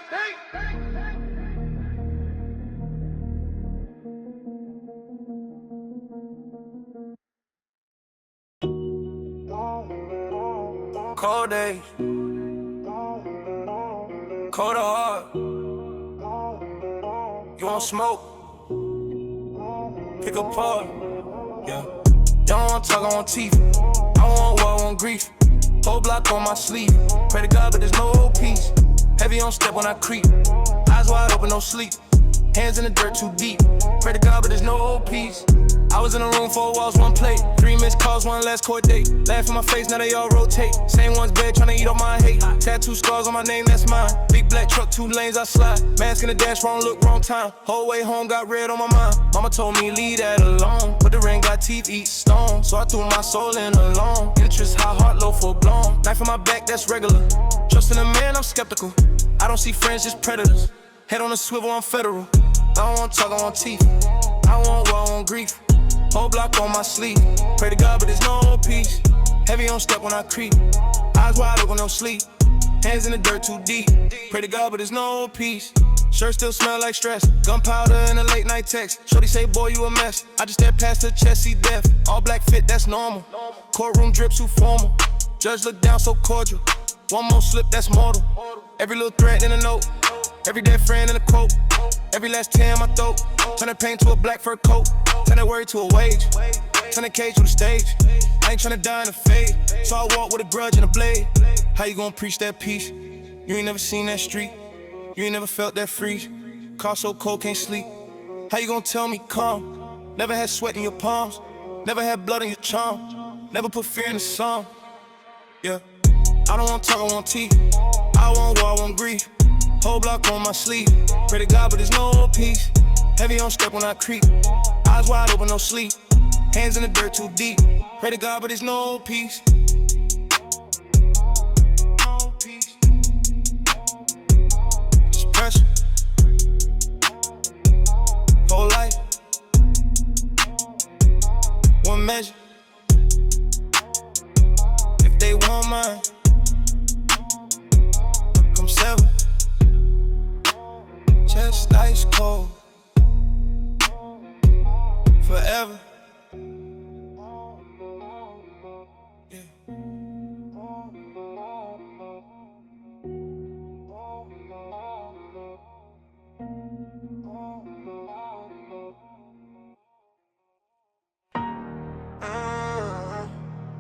cold days. Cold or hard. You want smoke? Pick up part. Yeah. Don't want talk, I want teeth. I want war, I want grief. Whole block on my sleeve. Pray to God, but there's no peace. Heavy on step when I creep. Eyes wide open, no sleep. Hands in the dirt too deep. Pray to God, but there's no peace. I was in a room, 4 walls, 1 plate. 3 missed calls, 1 last court date. Laugh in my face, now they all rotate. Same one's bed, tryna eat all my hate. Tattoo scars on my name, that's mine. Big black truck, 2 lanes, I slide. Mask in the dash, wrong look, wrong time. Whole way home, got red on my mind. Mama told me, leave that alone. But the ring got teeth, eat stone. So I threw my soul in alone. Interest high, heart low, full blown. Knife in my back, that's regular. Trusting a man, I'm skeptical. I don't see friends, just predators. Head on a swivel, I'm federal. I don't want talk, I want teeth. I want war, I want grief. Whole block on my sleeve. Pray to God, but there's no peace. Heavy on step when I creep. Eyes wide open, no sleep. Hands in the dirt too deep. Pray to God, but there's no peace. Shirt still smell like stress. Gunpowder in a late night text. Shorty say, boy, you a mess. I just stare past her chest, see death. All black fit, that's normal. Courtroom drip too formal. Judge look down so cordial. One more slip, that's mortal. Every little threat in a note. Every dead friend in a quote. Every last tear in my throat. Turn that pain to a black fur coat. Turn that worry to a wage. Turn that cage to the stage. I ain't tryna die in a fade. So I walk with a grudge and a blade. How you gon' preach that peace? You ain't never seen that street. You ain't never felt that freeze. Car so cold, can't sleep. How you gon' tell me calm? Never had sweat in your palms. Never had blood in your charm. Never put fear in the song. Yeah. I don't want talk, I want teeth. I want war, I want grief. Whole block on my sleeve. Pray to God, but there's no peace. Heavy on step when I creep. Eyes wide open, no sleep. Hands in the dirt too deep. Pray to God, but there's no peace. No peace. It's pressure. Whole life. One measure. If they want mine, come sever. Chest ice cold. Forever. Yeah.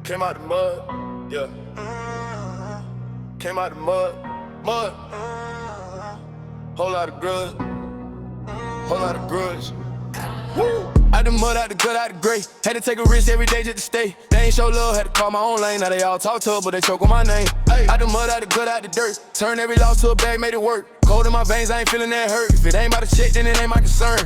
Came out the mud, yeah. Came out the mud. Whole lot of grudge. Whole lot of grudge. Woo! Out the mud, out the gut, out the gray. Had to take a risk every day just to stay. They ain't show love, had to call my own lane. Now they all talk tough, but they choke on my name. Out the mud, out the gut, out the dirt. Turn every loss to a bag, made it work. Cold in my veins, I ain't feeling that hurt. If it ain't about to check, then it ain't my concern.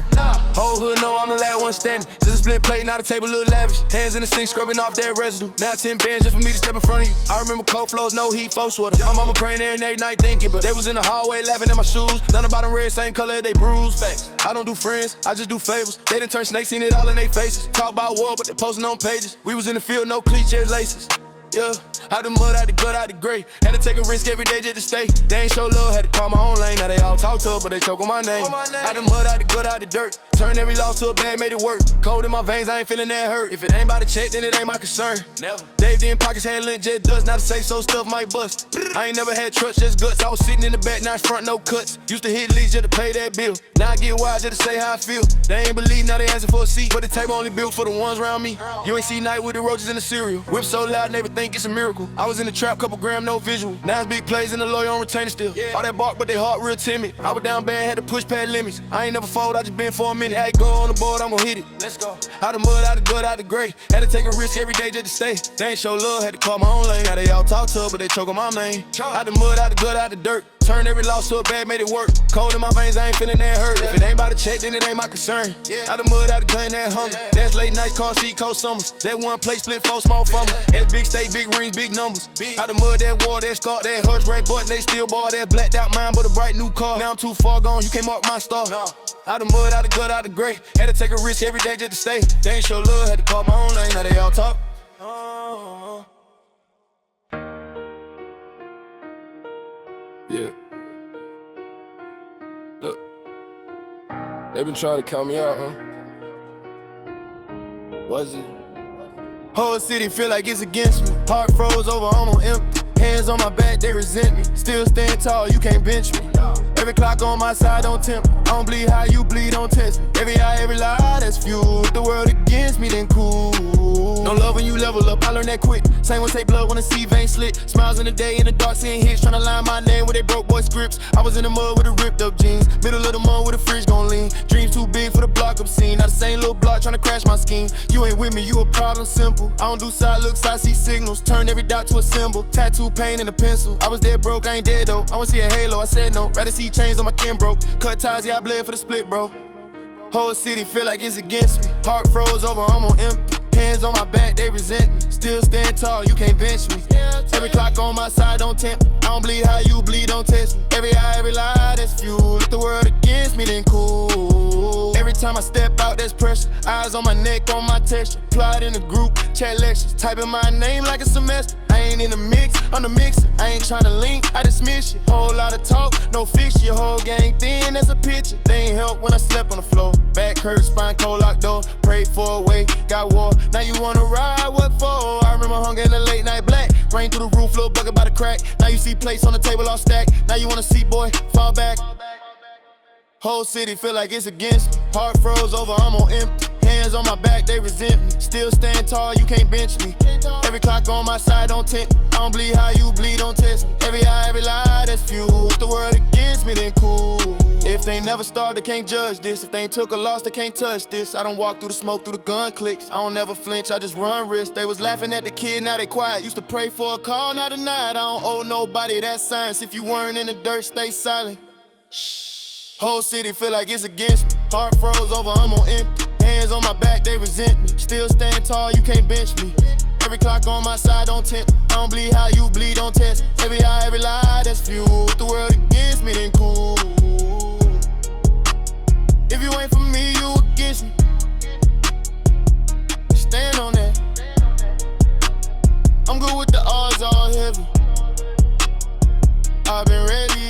Whole hood know I'm the last one standing. Just a split plate, now the table look lavish. Hands in the sink, scrubbing off that residue. Now 10 bands just for me to step in front of you. I remember cold flows, no heat, full sweater. My mama praying every night thinking, but they was in the hallway laughing at my shoes. None about them red, same color, they bruised. Facts. I don't do friends, I just do favors. They done turn snakes, seen it all in their faces. Talk about war, but they posting on pages. We was in the field, no cliches, laces. Yeah, out the mud, out the gut, out the gray. Had to take a risk every day just to stay. They ain't show love, had to call my own lane. Now they all talk tough, but they choke on my name. Out the mud, out the gut, out the dirt. Turn every loss to a bag, made it work. Cold in my veins, I ain't feeling that hurt. If it ain't about to check, then it ain't my concern. Never. Dave in pockets, had lint, jet dust. Now the safe, so stuff might bust. I ain't never had trust, just guts. I was sitting in the back, now it's front, no cuts. Used to hit leads just to pay that bill. Now I get wild just to say how I feel. They ain't believe, now they asking for a seat. But the table only built for the ones around me. You ain't see night with the roaches in the cereal. Whip so loud, neighbor think it's a miracle. I was in the trap, couple gram, no visual. Now it's big plays in the lawyer on retainer still. All that bark, but they heart real timid. I was down bad, had to push past limits. I ain't never fold, I just been for a minute. Had to go on the board, I'm gon' hit it. Let's go. Out the mud, out the gut, out the gray. Had to take a risk every day just to stay. They ain't show love, had to call my own lane. Now they all talk tough, but they choke on my name. Out the mud, out the gut, out the dirt. Turn every loss to a bag, made it work. Cold in my veins, I ain't feeling that hurt. If it ain't about to check, then it ain't my concern. Out the mud, out the gun, that hunger. That's late nights, car seat, cold summers. That one plate split, 4 small fumble. That big state, big rings, big numbers. Out the mud, that war, that scar, that hush rate button, they still bar. That blacked out mind, but a bright new car. Now I'm too far gone, you can't mark my star. Out the mud, out the gut, out the gray. Had to take a risk every day just to stay. They ain't show love, had to call my own lane. Now they all talk. Yeah. Look. They been trying to count me out, huh? Was it? Whole city feel like it's against me. Heart froze over, I'm on empty. Hands on my back, they resent me. Still stand tall, you can't bench me. Every clock on my side, don't tempt me. I don't bleed how you bleed, don't test me. Every eye, every lie, that's fuel. If the world against me, then cool. No love when you level up, I learned that quick. Same one take blood when the sea vein slit. Smiles in the day, in the dark, seeing hits. Tryna line my name with they broke boy scripts. I was in the mud with the ripped up jeans. Middle of the month with the fridge gon' lean. Dreams too big for the block up scene. Not the same little block tryna crash my scheme. You ain't with me, you a problem simple. I don't do side looks, I see signals. Turn every dot to a symbol. Tattoo paint and a pencil. I was dead broke, I ain't dead though. I wanna see a halo, I said no. Rather see chains on my kin broke. Cut ties, yeah, I bled for the split, bro. Whole city feel like it's against me. Heart froze over, I'm on empty. Hands on my back, they resent me. Still stand tall, you can't bench me. Every clock on my side, don't tempt me. I don't bleed how you bleed, don't test me. Every eye, every lie, that's fuel. If the world against me, then cool. Every time I step out, there's pressure. Eyes on my neck, on my texture. Plot in the group, chat lectures. Typing my name like a semester. I ain't in the mix, I'm the mixer. I ain't tryna link, I dismiss you. Whole lot of talk, no fiction. Your whole gang thin as a picture. They ain't help when I slept on the floor. Back hurt, spine cold, locked door. Prayed for a way, got war. Now you wanna ride, what for? I remember hung in the late night black. Rain through the roof, little bucket by the crack. Now you see plates on the table all stacked. Now you wanna see, boy, fall back. Whole city feel like it's against me. Heart froze over, I'm on empty. Hands on my back, they resent me. Still stand tall, you can't bench me. Every clock on my side, don't tempt me. I don't bleed how you bleed, don't test me. Every eye, every lie, that's fuel. If the world against me, then cool. If they never start, they can't judge this. If they ain't took a loss, they can't touch this. I don't walk through the smoke, through the gun clicks. I don't never flinch, I just run risk. They was laughing at the kid, now they quiet. Used to pray for a call, now denied. I don't owe nobody that science. If you weren't in the dirt, stay silent. Whole city feel like it's against me. Heart froze over, I'm on empty. Hands on my back, they resent me. Still stand tall, you can't bench me. Every clock on my side, don't tempt me. I don't bleed how you bleed, don't test me. Every eye, every lie, that's fuel. If the world against me, then cool. If you ain't for me, you against me. Stand on that. I'm good with the odds all heavy. I've been ready.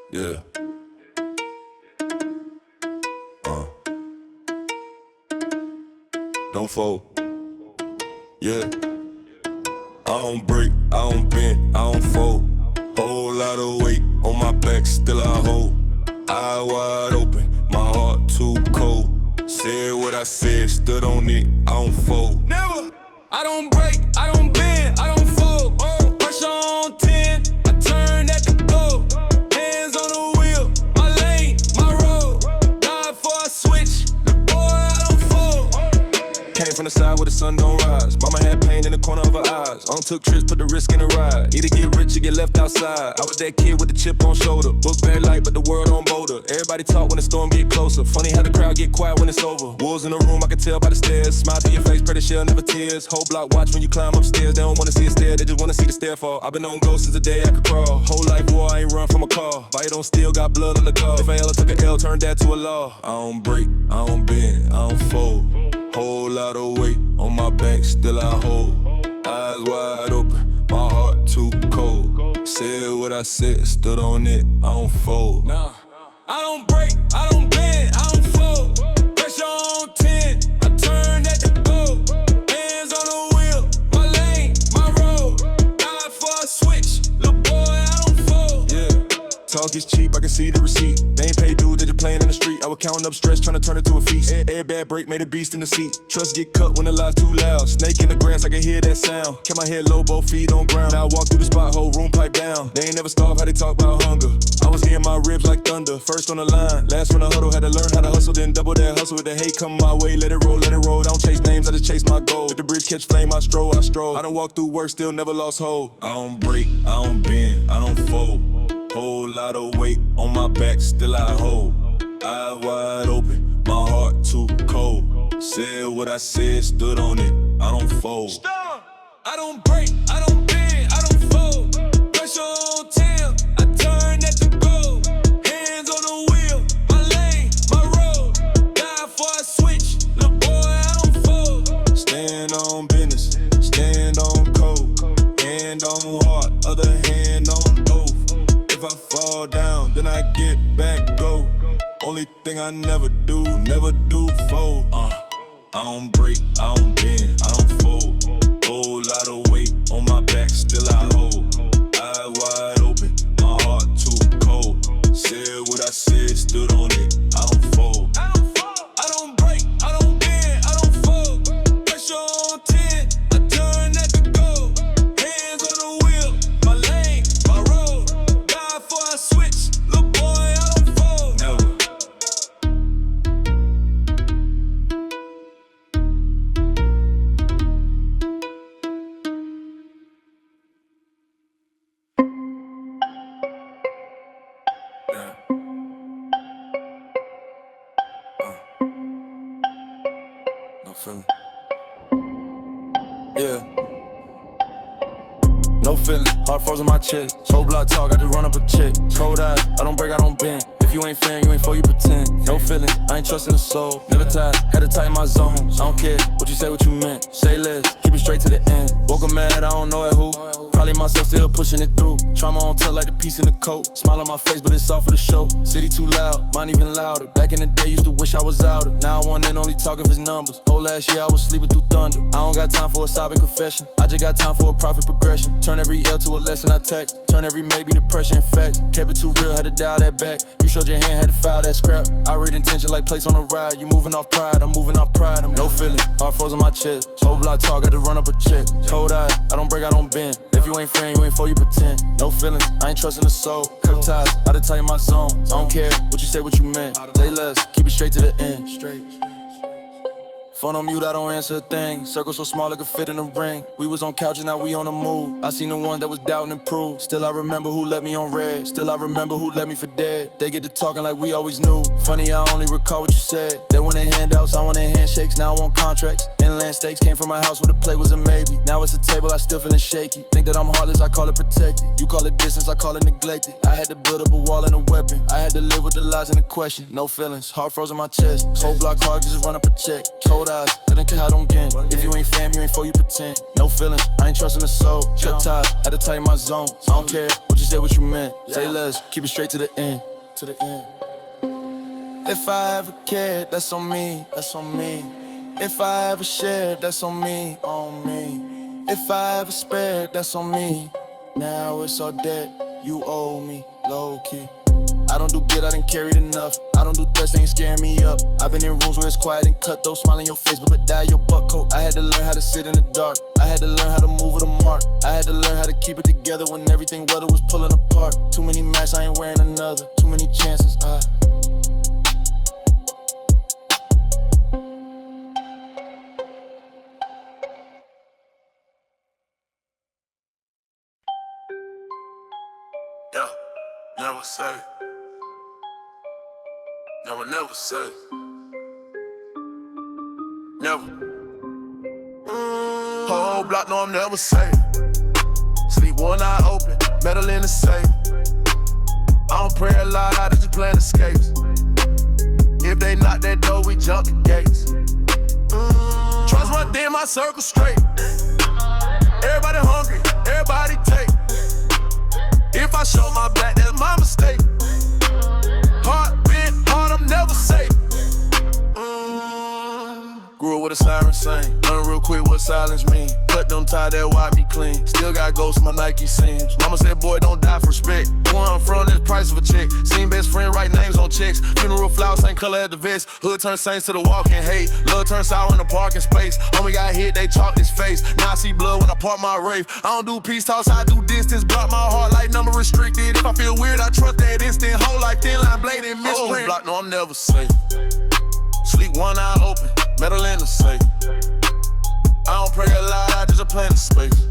Yeah. Don't fold. Yeah. I don't break, I don't bend, I don't fold. Whole lot of weight on my back, still I hold. Eye wide open, my heart too cold. Said what I said, stood on it, I don't fold. Never. I don't break, I don't bend, I don't fold. Pressure on 10, I turn at the go. Hands on the wheel, my lane, my road. Die for a switch, the boy I don't fold. Came from the side where the sun don't rise. Mama had pain in the corner of her eyes. On took trips, put the risk in the ride. Either get rich or get left outside. I was that kid with the chip on shoulder. Book very light, but the world on boulder. Everybody talk when the storm get closer. Funny how the crowd get quiet when it's over. Wolves in the room, I can tell by the stairs. Smile to your face, pretty shell, never tears. Whole block watch when you climb upstairs. They don't wanna see a stair, they just wanna see the stair fall. I've been on go since the day I could crawl. Whole life war, I ain't run from a car. Bite on steel, got blood on the car. If I ever took an L, turned that to a law. I don't break, I don't bend, I don't fold. Whole lot of weight on my back, still I hold. Eyes wide open, my heart too cold. Said what I said, stood on it, I don't fold. Nah, I don't break, I don't bend, I don't fold. Pressure on 10, I turn at the go. Hands on the wheel, my lane, my road. Die for a switch, little boy I don't fold. Yeah, talk is cheap, I can see the receipt. They ain't pay dude, they just playing in the street. I was counting up stress, trying to turn it to a feast. Airbag break, made a beast in the seat. Trust get cut when the lie's too loud. Snake in the grass, I can hear that sound. Kept my head low, both feet on ground. Now I walk through the spot, whole room pipe down. They ain't never starve, how they talk about hunger. I was hearing my ribs like thunder. First on the line, last from the huddle. Had to learn how to hustle, then double that hustle. With the hate come my way, let it roll, let it roll. I don't chase names, I just chase my goal. If the bridge catch flame, I stroll, I stroll. I done walk through work, still never lost hope. I don't break, I don't bend, I don't fold. Whole lot of weight on my back, still I hold. Eyes wide open, my heart too cold. Said what I said, stood on it, I don't fold. Stop. I don't break, I don't bend, I don't fold. Pressure on 10, I turn at the go. Hands on the wheel, my lane, my road. Die for a switch, little boy I don't fold. Stand on business, stand on code, hand on heart. down, then I get back, go. Only thing I never do fold. I don't break, I don't bend, I don't fold. Whole lot of weight on my back, still I hold. Eyes wide open, my heart too cold. Said what I said, stood on it, I don't fold. I don't break, I don't bend, I don't fold. Pressure on 10, I turn that to gold. Hands on the wheel, my lane, my road. Die before I switch, little boy, I don't fold. Never. No feeling. Yeah. No feeling, heart frozen my chest. Whole block talk, I just run up a check. Cold eyes, I don't break, I don't bend. If you ain't fan, you ain't for you pretend. No feelings, I ain't trusting the soul. Never tired, had to tighten my zone. I don't care what you say, what you meant. Say less, keep it straight to the end. Woke up mad, I don't know at who. Probably myself still pushing it through. Trauma on tuck like the piece in the coat. Smile on my face, but it's all for the show. City too loud, mine even louder. Back in the day, used to wish I was outer. Now I want and only talk of his numbers. Whole last year I was sleeping through thunder. I don't got time for a sobbing confession. I just got time for a profit progression. Turn every L to a lesson I text. Turn every maybe to pressure and fact. Kept it too real, had to dial that back. You showed your hand, had to file that scrap. I read intention like plates on a ride. You moving off pride, I'm moving off pride. I'm no feeling, heart frozen my chest. Whole block talk, had to run up a check. Cold eyes, I don't break, I don't bend. If you ain't friend, you ain't for you pretend. No feelings, I ain't trusting the soul. Cut ties, I to tell you my zone. I don't care what you say, what you meant. Say less, keep it straight to the end. Straight. Phone on mute, I don't answer a thing. Circle so small it could fit in a ring. We was on couches, now we on the move. I seen the one that was doubting and proved. Still I remember who let me on red. Still I remember who let me for dead. They get to talking like we always knew. Funny, I only recall what you said. They wanted handouts, I wanted handshakes. Now I want contracts. Inland stakes came from my house where the play was a maybe. Now it's a table, I still feeling shaky. Think that I'm heartless, I call it protected. You call it distance, I call it neglected. I had to build up a wall and a weapon. I had to live with the lies and the question. No feelings, heart frozen my chest. Whole block hard, just run up a check. Cold eyes, couldn't care how I don't get. If you ain't fam, you ain't for you pretend. No feelings, I ain't trusting the soul. Cut ties, had to tighten my zone. I don't care what you said, what you meant. Say less, keep it straight to the end. To the end. If I ever cared, that's on me, that's on me. If I ever shared, that's on me, on me. If I ever spared, that's on me. Now it's all debt, you owe me, low key. I don't do good, I done carried enough. I don't do threats, they ain't scaring me up. I've been in rooms where it's quiet and cut those smile in your face, but die your butt coat. I had to learn how to sit in the dark. I had to learn how to move with a mark. I had to learn how to keep it together when everything weather was pulling apart. Too many masks, I ain't wearing another. Too many chances, Yeah, never say. Never say. Never. Whole block, no, I'm never safe. Sleep one eye open, metal in the safe. I don't pray a lot, I just plan escapes. If they knock that door, we jump the gates. Trust one thing, my circle straight. Everybody hungry, everybody take. If I show my back, that's my mistake. Heart bent hard, I'm never safe. Grew up with a siren sing. Learn real quick what silence mean. Cut them tie that wipe me clean. Still got ghosts, my Nike seams. Mama said, boy, don't die for respect. Where I'm from, this price of a check. Seen best friend, write names on checks. Funeral flowers, same color as the vest. Hood turn saints to the walking hate. Love turn sour in the parking space. Homie got hit, they chalked his face. Now I see blood when I park my Wraith. I don't do peace talks, I do distance. Block my heart like number restricted. If I feel weird, I trust that instant. Whole life, thin line, blade and misprint. Block, no, I'm never safe. Sleep one eye open, metal in the safe. I don't pray a lot, I just plan the space.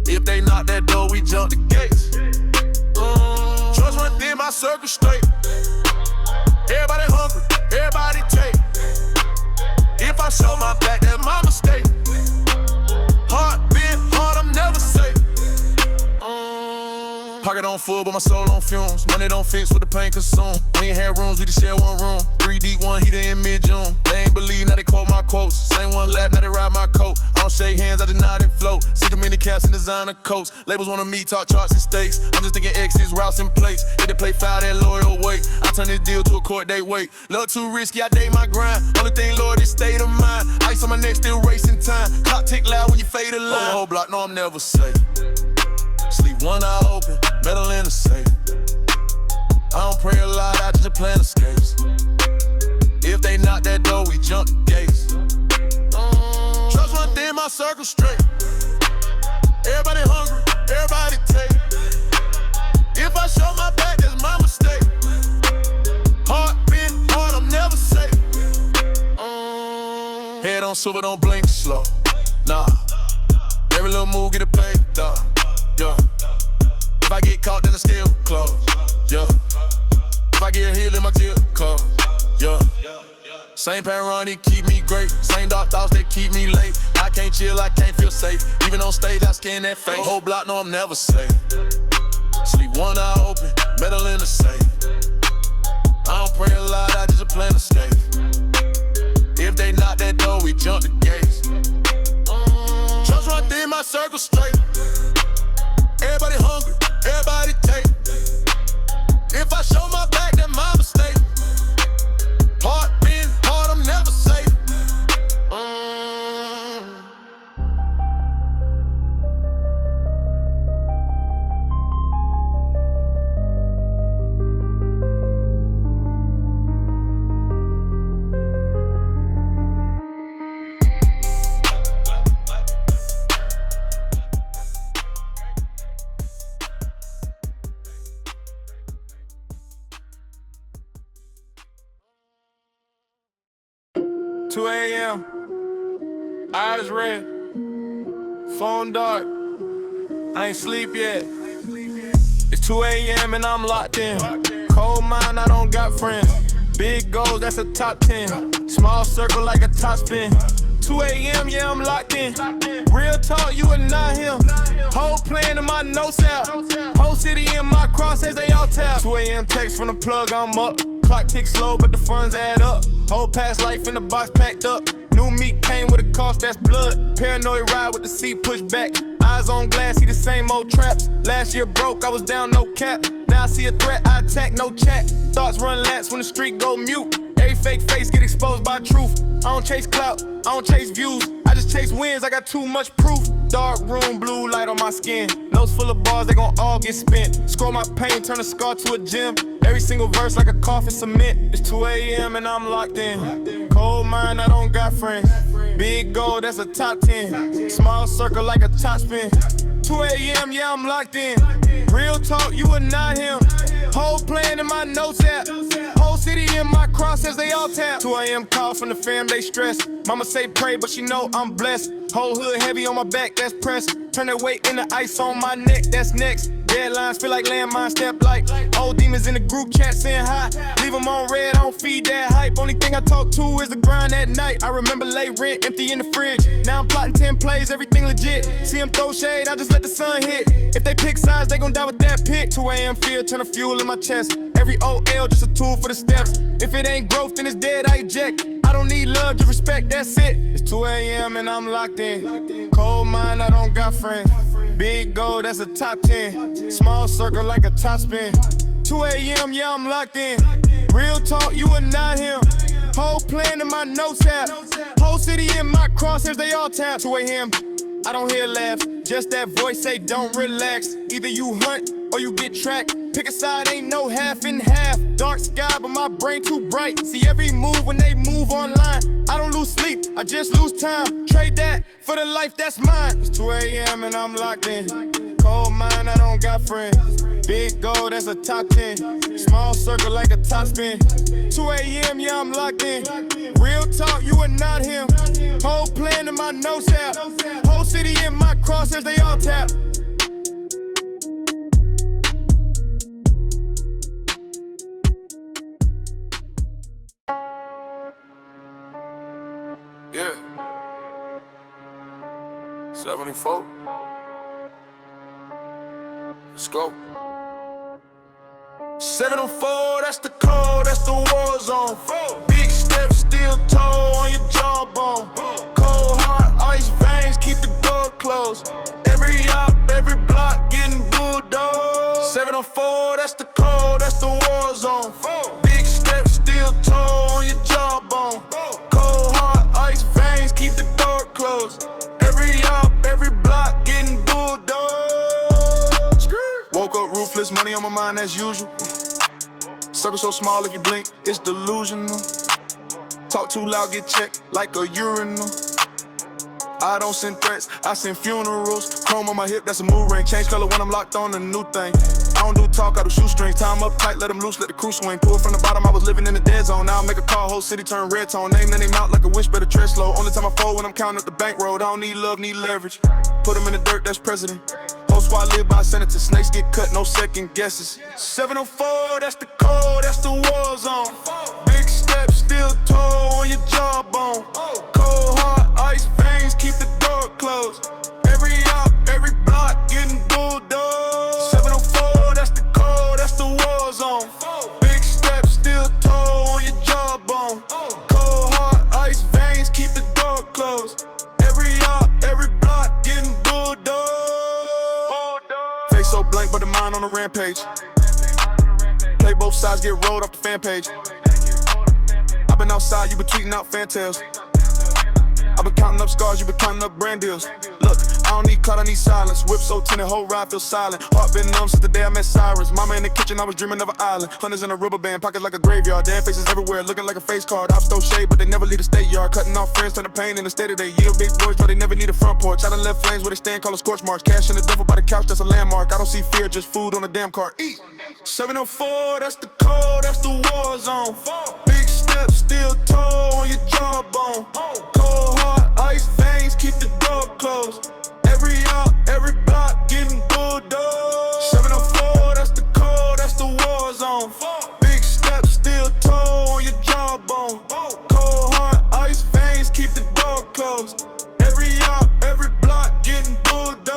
If they knock that door, we jump the gates. Trust one thing, my circle straight. Everybody hungry, everybody take. If I show my back, that's my mistake. Heart bent hard, I'm never safe. Pocket on full, but my soul on fumes. Money don't fix what the pain consume. We ain't had rooms, we just share one room. 3D, one heater in mid-June. They ain't believe, now they quote my quotes. Same one lap, now they ride my coat. I don't shake hands, I just nod and float. See the many caps and designer coats. Labels wanna meet, talk charts and stakes. I'm just thinking exits, routes and plates. If they play foul, that loyal weight. I turn this deal to a court date wait. Love too risky, I date my grind. Only thing, Lord, is state of mind. Ice on my neck, still racing time. Clock tick loud when you fade a line. Whole block, no, I'm never safe. Sleep one eye open, metal in the safe. I don't pray a lot, I just plan escapes. If they knock that door, we jump the gates. Trust run thin, my circle straight. Everybody hungry, everybody take. If I show my back, that's my mistake. Heart been hard, I'm never safe. Head on silver, don't blink slow. Nah, every little move get a paid dog. Yeah. If I get caught, then I still close. Yeah. If I get hit, then my tear close. Yeah. Same parent, they keep me great. Same dark thoughts, they keep me late. I can't chill, I can't feel safe. Even on stage, I scan that face. Whole block, no, I'm never safe. Sleep one eye open, metal in the safe. I don't pray a lot, I just plan escape. If they knock that door, we jump the gates. Trust run thin, my circle straight. Everybody hungry, everybody take. If I show my back, that's my mistake. Heart been hard, I'm never safe. Eyes red, phone dark, I ain't sleep yet. It's 2 a.m. and I'm locked in. Cold mind, I don't got friends. Big goals, that's a top 10. Small circle like a top spin. 2 a.m., yeah, I'm locked in. Real talk, you are not him. Whole plan in my notes out. Whole city in my crosshairs, they all tap. 2 a.m. text from the plug, I'm up. Clock ticks slow, but the funds add up. Whole past life in the box packed up. New meat came with a cost, that's blood. Paranoid ride with the seat pushed back. Eyes on glass, see the same old traps. Last year broke, I was down, no cap. Now I see a threat, I attack, no chat. Thoughts run laps when the street go mute. Every fake face get exposed by truth. I don't chase clout, I don't chase views. I just chase wins, I got too much proof. Dark room, blue light on my skin. Nose full of bars, they gon' all get spent. Scroll my pain, turn a scar to a gem. Every single verse like a coffin cement. It's 2 a.m. and I'm locked in. Cold mind, I don't got friends. Big goal, that's a top 10. Small circle like a top spin. 2 a.m., yeah, I'm locked in. Real talk, you are not him. Whole plan in my notes app. Whole city in my crosshairs, they all tap. 2 a.m. call from the fam, they stress. Mama say pray, but she know I'm blessed. Whole hood heavy on my back, that's pressed. Turn that weight into ice on my neck, that's next. Deadlines feel like landmines, step like old demons in the group chat saying hi. Leave them on red, I don't feed that hype. Only thing I talk to is the grind at night. I remember late rent, empty in the fridge. Now I'm plotting 10 plays, everything legit. See them throw shade, I just let the sun hit. If they pick sides, they gon' die with that pick. 2 a.m. fear, turn the fuel in my chest. Every OL just a tool for the steps. If it ain't growth, then it's dead, I eject. I don't need love, just respect, that's it. It's 2 a.m. and I'm locked in. Cold mind, I don't got friends. Big goal, that's a top 10. Small circle like a top spin. 2 a.m., yeah, I'm locked in. Real talk, you are not him. Whole plan in my notes app. Whole city in my crosshairs, they all tap. 2 a.m., I don't hear laugh. Just that voice say don't relax. Either you hunt or you get tracked. Pick a side, ain't no half and half. Dark sky, but my brain too bright. See every move when they move online. I don't lose sleep, I just lose time. Trade that for the life that's mine. It's 2 a.m. and I'm locked in. Cold mind, I don't got friends. Big goal, that's a top 10. Small circle like a top spin. 2 a.m., yeah, I'm locked in. Real talk, you are not him. Whole plan in my notes app. Whole city in my crosshairs, they all tap. Yeah. 74. Let's go. 704, that's the code, that's the war zone. Big steps, steel toe on your jawbone. Cold heart, ice veins, keep the door closed. Every op, every block getting bulldozed. 704, that's the code, that's the war zone. Big steps, steel toe on your jawbone. Cold heart, ice veins, keep the door closed. Every op, every block getting bulldozed. Woke up ruthless, money on my mind as usual. Circle so small if you blink, it's delusional. Talk too loud, get checked like a urinal. I don't send threats, I send funerals. Chrome on my hip, that's a mood ring. Change color when I'm locked on a new thing. I don't do talk, I do shoestrings. Time up tight, let them loose, let the crew swing. Pull from the bottom, I was living in the dead zone. Now I make a call, whole city turn red tone. Name in their mouth like a wish, better tread slow. Only time I fold when I'm counting up the bankroll. I don't need love, need leverage. Put them in the dirt, that's president. Whole squad live by sentences. Snakes get cut, no second guesses. 704, that's the code, that's the war zone. Big steps, steel toe on your jawbone. Cold heart, ice veins, keep the door closed. Every op, every block getting bulldozed. 704, that's the code, that's the war zone. Big steps, steel toe on your jawbone. Cold heart, ice veins, keep the door closed. Every op, every block getting bulldozed. Face so blank, but the mind on a rampage. Play both sides, get rolled off the fan page. I've been outside, you been tweeting out fan tales. I've been counting up scars, you been counting up brand deals. Look, I don't need clout, I need silence. Whip so tinted, whole ride feel silent. Heart been numb since the day I met sirens. Mama in the kitchen, I was dreaming of an island. Hunters in a rubber band, pockets like a graveyard. Damn faces everywhere, looking like a face card. I've stole shade, but they never leave the state yard. Cutting off friends, turn the pain in the state of they yield. Big boys, but they never need a front porch. I done left flames where they stand, call a scorch marks. Cash in the duffel by the couch, that's a landmark. I don't see fear, just food on a damn cart. Eat. 704, that's the code, that's the war zone. Big steps, steel toe on your jawbone. Cold heart, ice veins, keep the door closed. Every op, every block getting bulldozed. 704, that's the code, that's the war zone. Big steps, steel toe on your jawbone. Cold heart, ice veins, keep the door closed. Every op, every block getting bulldozed.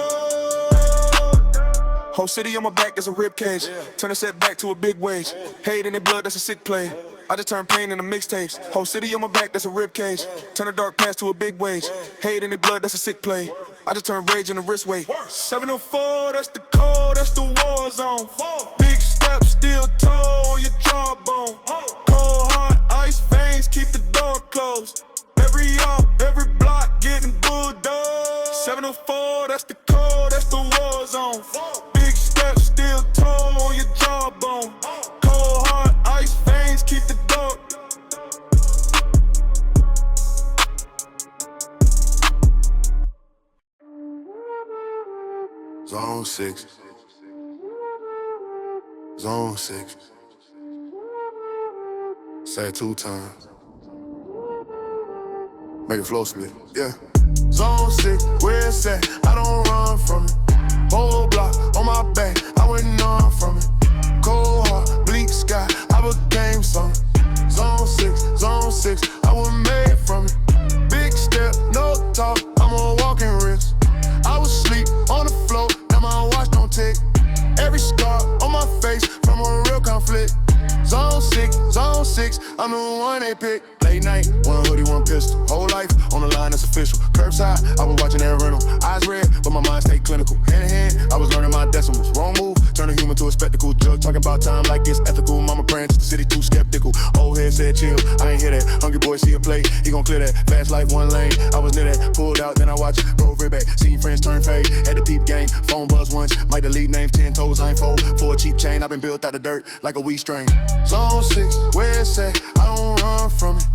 Whole city on my back, that's a rib cage. Turn a setback to a big wage. Hate in their blood, that's a sick play. I just turn pain into mixtapes. Whole city on my back, that's a rib cage. Turn a dark past to a big wage. Hate in the blood, that's a sick play. I just turn rage into wrist weight. 704, that's the code, that's the war zone. Big steps, steel toe on your jawbone. Cold heart, ice veins, keep the door closed. Every op, every block getting bulldozed. 704, that's the code, that's the war zone. Big steps, steel toe on your jawbone. Cold heart, ice veins, keep the door. Zone 6. Zone 6. Say it 2 times. Make it flow split, yeah. Zone 6, where it's at, I don't run from it. Whole block on my back, I wouldn't run from it. Cold heart, bleak sky, I became something. Zone 6, I was made from it. Big step, no talk, I'm a walking wrist. I was asleep on the floor, now my watch don't tick. Every scar on my face from a real conflict. Zone 6, I'm the one they pick. Late night, one hoodie, one pistol. Whole life on the line, that's official. Curbside, I was watching that rental. Eyes red, but my mind stayed clinical. Hand in hand, I was learning my decimals. Wrong move, turn a human to a spectacle. Judge talking about time like it's ethical. Mama praying to the city too skeptical. Old head said chill, I ain't hear that. Hungry boy see a play, he gon' clear that. Fast life, one lane, I was near that. Pulled out, then I watch it, roll right back. Seen friends turn fade, had the deep game. Phone buzz once, might delete names, 10 toes, I ain't fold. For a cheap chain, I been built out the dirt like a weed string. Zone 6, where it's at, I don't run from it.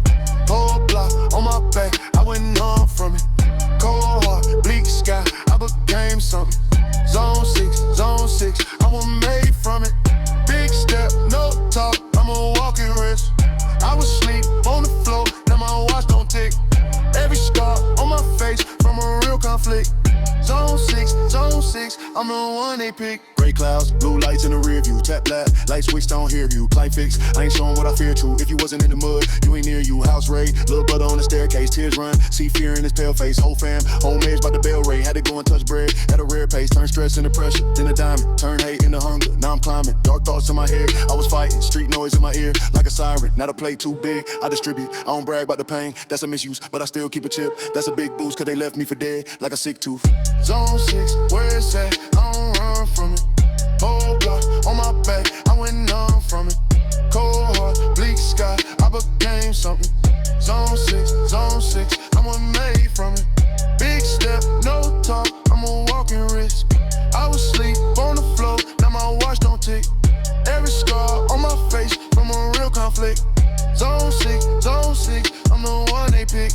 Whole block on my back, I wouldn't run from it. Cold heart, bleak sky, I became something. Zone 6, I was made from it. Big step, no talk, I'm a walking wrist. I was asleep on the floor, now my watch don't tick. Every scar on my face from a real conflict. Zone 6, I'm the one they ain't pick. Gray clouds, blue lights in the rear view. Tap black, light switch, don't hear you. Clight fix, I ain't showing what I fear to. If you wasn't in the mud, you ain't near you. House raid, little brother on the staircase. Tears run, see fear in his pale face. Whole fam, home edge by the bell ray. Had to go and touch bread at a rare pace. Turn stress into pressure, then a diamond. Turn hate into hunger, now I'm climbing. Dark thoughts in my head, I was fighting. Street noise in my ear, like a siren. Now the plate too big, I distribute. I don't brag about the pain, that's a misuse. But I still keep a chip, that's a big boost. Cause they left me for dead, like a sick tooth. Zone 6, where it's at, I don't run from it. Whole block on my back, I went numb from it. Cold heart, bleak sky, I became something. Zone 6, I'm a made from it. Big step, no talk, I'm a walking risk. I was asleep on the floor, now my watch don't tick. Every scar on my face from a real conflict. Zone 6, I'm the one they pick.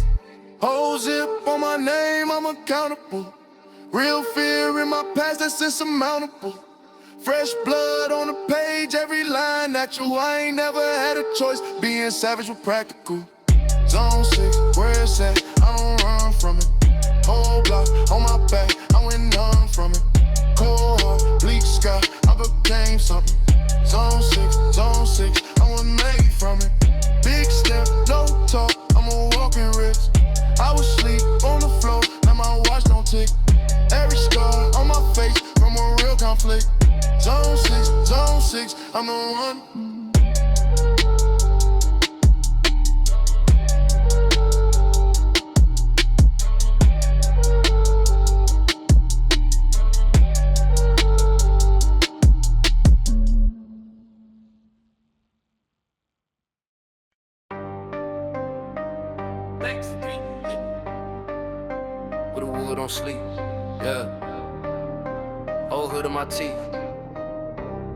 Whole zip on my name, I'm accountable. Real fear in my past, that's insurmountable. Fresh blood on the page, every line that you. I ain't never had a choice, being savage was practical. Zone 6, where it's at, I don't run from it. Whole block on my back, I went numb from it. Cold heart, bleak sky, I became something. Zone 6, I was made from it. Big step, no talk, I'm a walking risk. I was asleep on the floor, now my watch don't tick. Every scar on my face from a real conflict. Zone 6, I'm the one. With the wood on sleep, yeah. Whole hood of my teeth.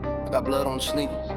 I got blood on the sneakers.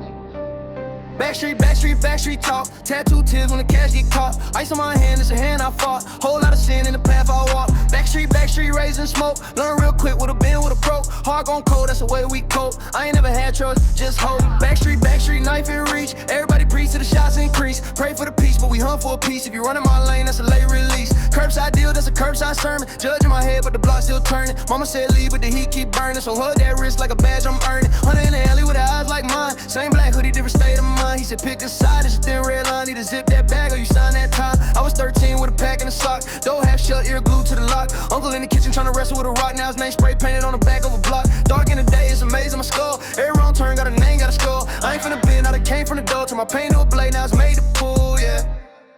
Backstreet talk. Tattoo tears when the cash get caught. Ice on my hand, it's a hand I fought. Whole lot of sin in the path I walk. Backstreet raising smoke. Learn real quick with a bend, with a broke. Hard gon' cold, that's the way we cope. I ain't never had trust, just hope. Backstreet, knife in reach. Everybody preach to the shots increase. Pray for the peace, but we hunt for a piece. If you running my lane, that's a late release. Curbside deal, that's a curbside sermon. Judge in my head, but the block still turning. Mama said leave, but the heat keep burning. So hug that wrist like a badge I'm earning. Hunter in the alley with eyes like mine. Same black hoodie, different state of mind. He said pick a side, it's a thin red line. Need to zip that bag or you sign that time. I was 13 with a pack and a sock. Door half shut, ear glued to the lock. Uncle in the kitchen trying to wrestle with a rock. Now his name spray painted on the back of a block. Dark in the day, it's amazing my skull. Every wrong turn got a name, got a skull. I ain't finna bend, I done came from the door. Turn my pain to a blade, now it's made to pull, yeah.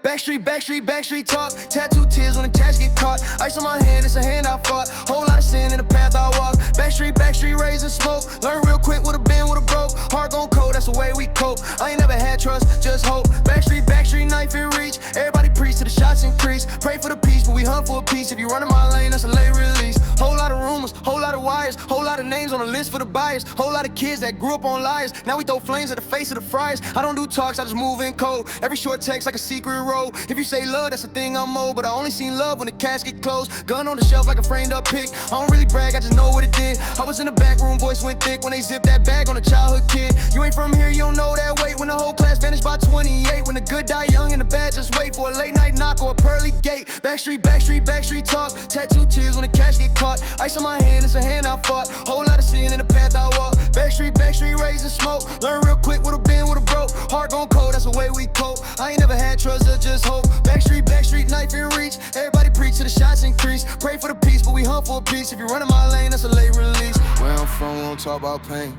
Backstreet talk. Tattoo tears when the cash get caught. Ice on my hand, it's a hand I fought. Whole lot of sin in the path I walk. Backstreet raising smoke. Learn real quick with a bend, with a broke. Hard gon' cold, that's the way we cope. I ain't never had trust, just hope. Backstreet, knife in reach. Everybody preach to the shots increase. Pray for the peace, but we hunt for a piece. If you running my lane, that's a late release. Whole lot of rumors, whole lot of wires. Whole lot of names on the list for the buyers. Whole lot of kids that grew up on liars. Now we throw flames at the face of the friars. I don't do talks, I just move in code. Every short text like a secret road. If you say love, that's the thing I'm old. But I only seen love when the casket closed. Gun on the shelf like a framed up pic. I don't really brag, I just know what it did. I was in the back room, voice went thick when they zipped that bag on a childhood kid. You ain't from here, you don't know that weight. When the whole class vanished by 28. When the good die young and the bad just wait for a late night knock or a pearly gate. Backstreet talk. Tattoo tears when the cash get caught. Ice on my hand, it's a hand I fought. Whole lot of sin in the path I walk. Backstreet raising smoke. Learn real quick with a bend, with a broke. Hard gon' cold, that's the way we cope. I ain't never had trust, I just hope. Backstreet, knife in reach. Everybody preach to the shots increase. Pray for the peace, but we hunt for a piece. If you running my lane, that's a late release. Where I'm from, we don't talk about pain.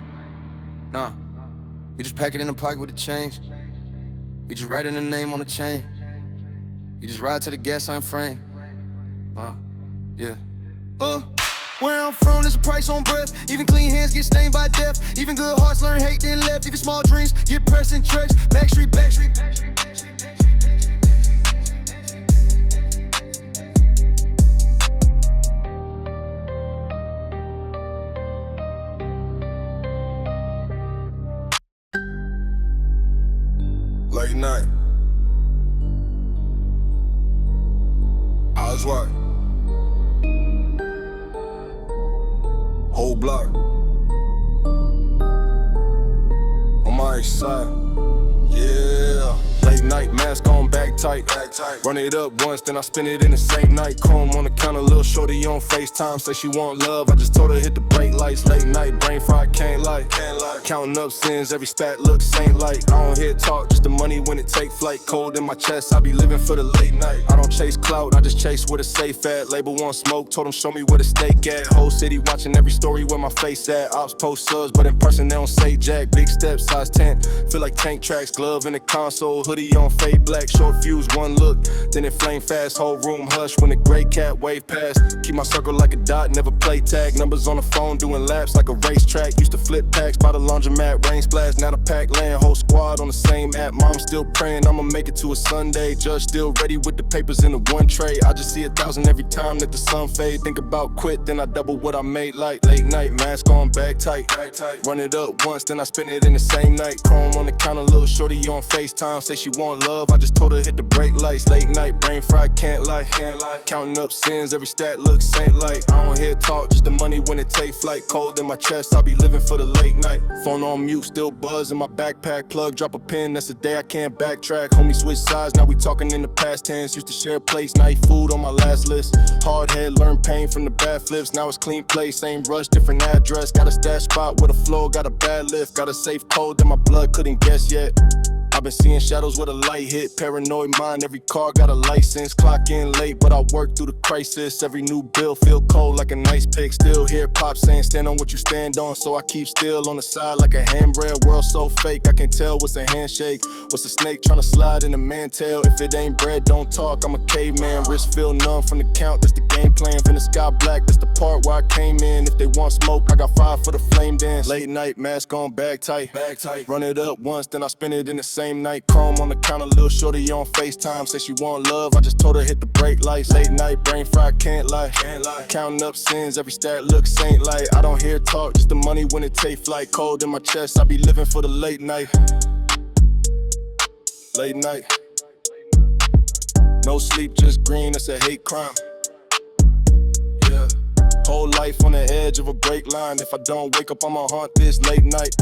Nah, you just pack it in the pocket with the change. You just write in the name on the chain. You just ride to the gas sign frame. Yeah. Where I'm from, there's a price on breath. Even clean hands get stained by death. Even good hearts learn hate, then left. Even small dreams get pressed and stretched. Backstreet. Late night. I was what? Whole block. On my side. Yeah. Late night, mask on, back tight. Run it up once, then I spin it in the same night. Comb on the counter, little shorty on FaceTime. Say she want love, I just told her hit the brake lights. Late night, brain fried, can't lie. Counting up sins, every stat looks saint-like. I don't hear talk, just the money when it take flight. Cold in my chest, I be living for the late night. I don't chase clout, I just chase where the safe at. Label one smoke, told them show me where the steak at. Whole city watching every story where my face at. Ops post subs, but in person they don't say jack. Big steps, size 10, feel like tank tracks. Glove in the console, hoodie on fade black. Short fuse, one look, then it flame fast. Whole room hush when the gray cat wave past. Keep my circle like a dot, never play tag. Numbers on the phone, doing laps like a racetrack. Used to flip packs by the laundromat, rain splash. Now the pack land, whole squad on the same app. Mom still praying I'ma make it to a Sunday. Judge still ready with the papers in the one tray. I just see 1,000 every time that the sun fade. Think about quit, then I double what I made like. Late night, mask on, bag tight. Run it up once, then I spin it in the same night. Chrome on the counter, little shorty on FaceTime. Say she want love, I just told her hit the brake lights. Late night, brain fried, can't lie. Counting up sins, every stat looks saint-like. I don't hear talk, just the money when it take flight. Cold in my chest, I be living for the late night. Phone on mute, still buzz in my backpack. Plug, drop a pin, that's the day I can't backtrack. Homie switch sides, now we talking in the past tense. Used to share plates, now eat food on my last list. Hard head, learn pain from the bad flips. Now it's clean play, same rush, different address. Got a stash spot with a floor, got a bad lift. Got a safe code that my blood couldn't guess yet. I've been seeing shadows where the light hit. Paranoid mind, every car got a license. Clock in late, but I work through the crisis. Every new bill feel cold like a nice pick. Still hear pop saying stand on what you stand on. So I keep still on the side like a handrail. World so fake, I can tell what's a handshake. What's a snake trying to slide in a man tail. If it ain't bread, don't talk, I'm a caveman. Wrist feel numb from the count, that's the game plan. From the sky black, that's the part where I came in. If they want smoke, I got fire for the flame dance. Late night, mask on, bag tight. Run it up once, then I spin it in the same night. Chrome on the counter, little shorty on FaceTime. Say she want love, I just told her hit the brake lights. Late night, brain fried, can't lie. Counting up sins, every stat looks saint-like. I don't hear talk, just the money when it take flight. Cold in my chest, I be living for the late night. Late night. No sleep, just green, that's a hate crime. Yeah. Whole life on the edge of a break line. If I don't wake up, I'ma haunt this late night.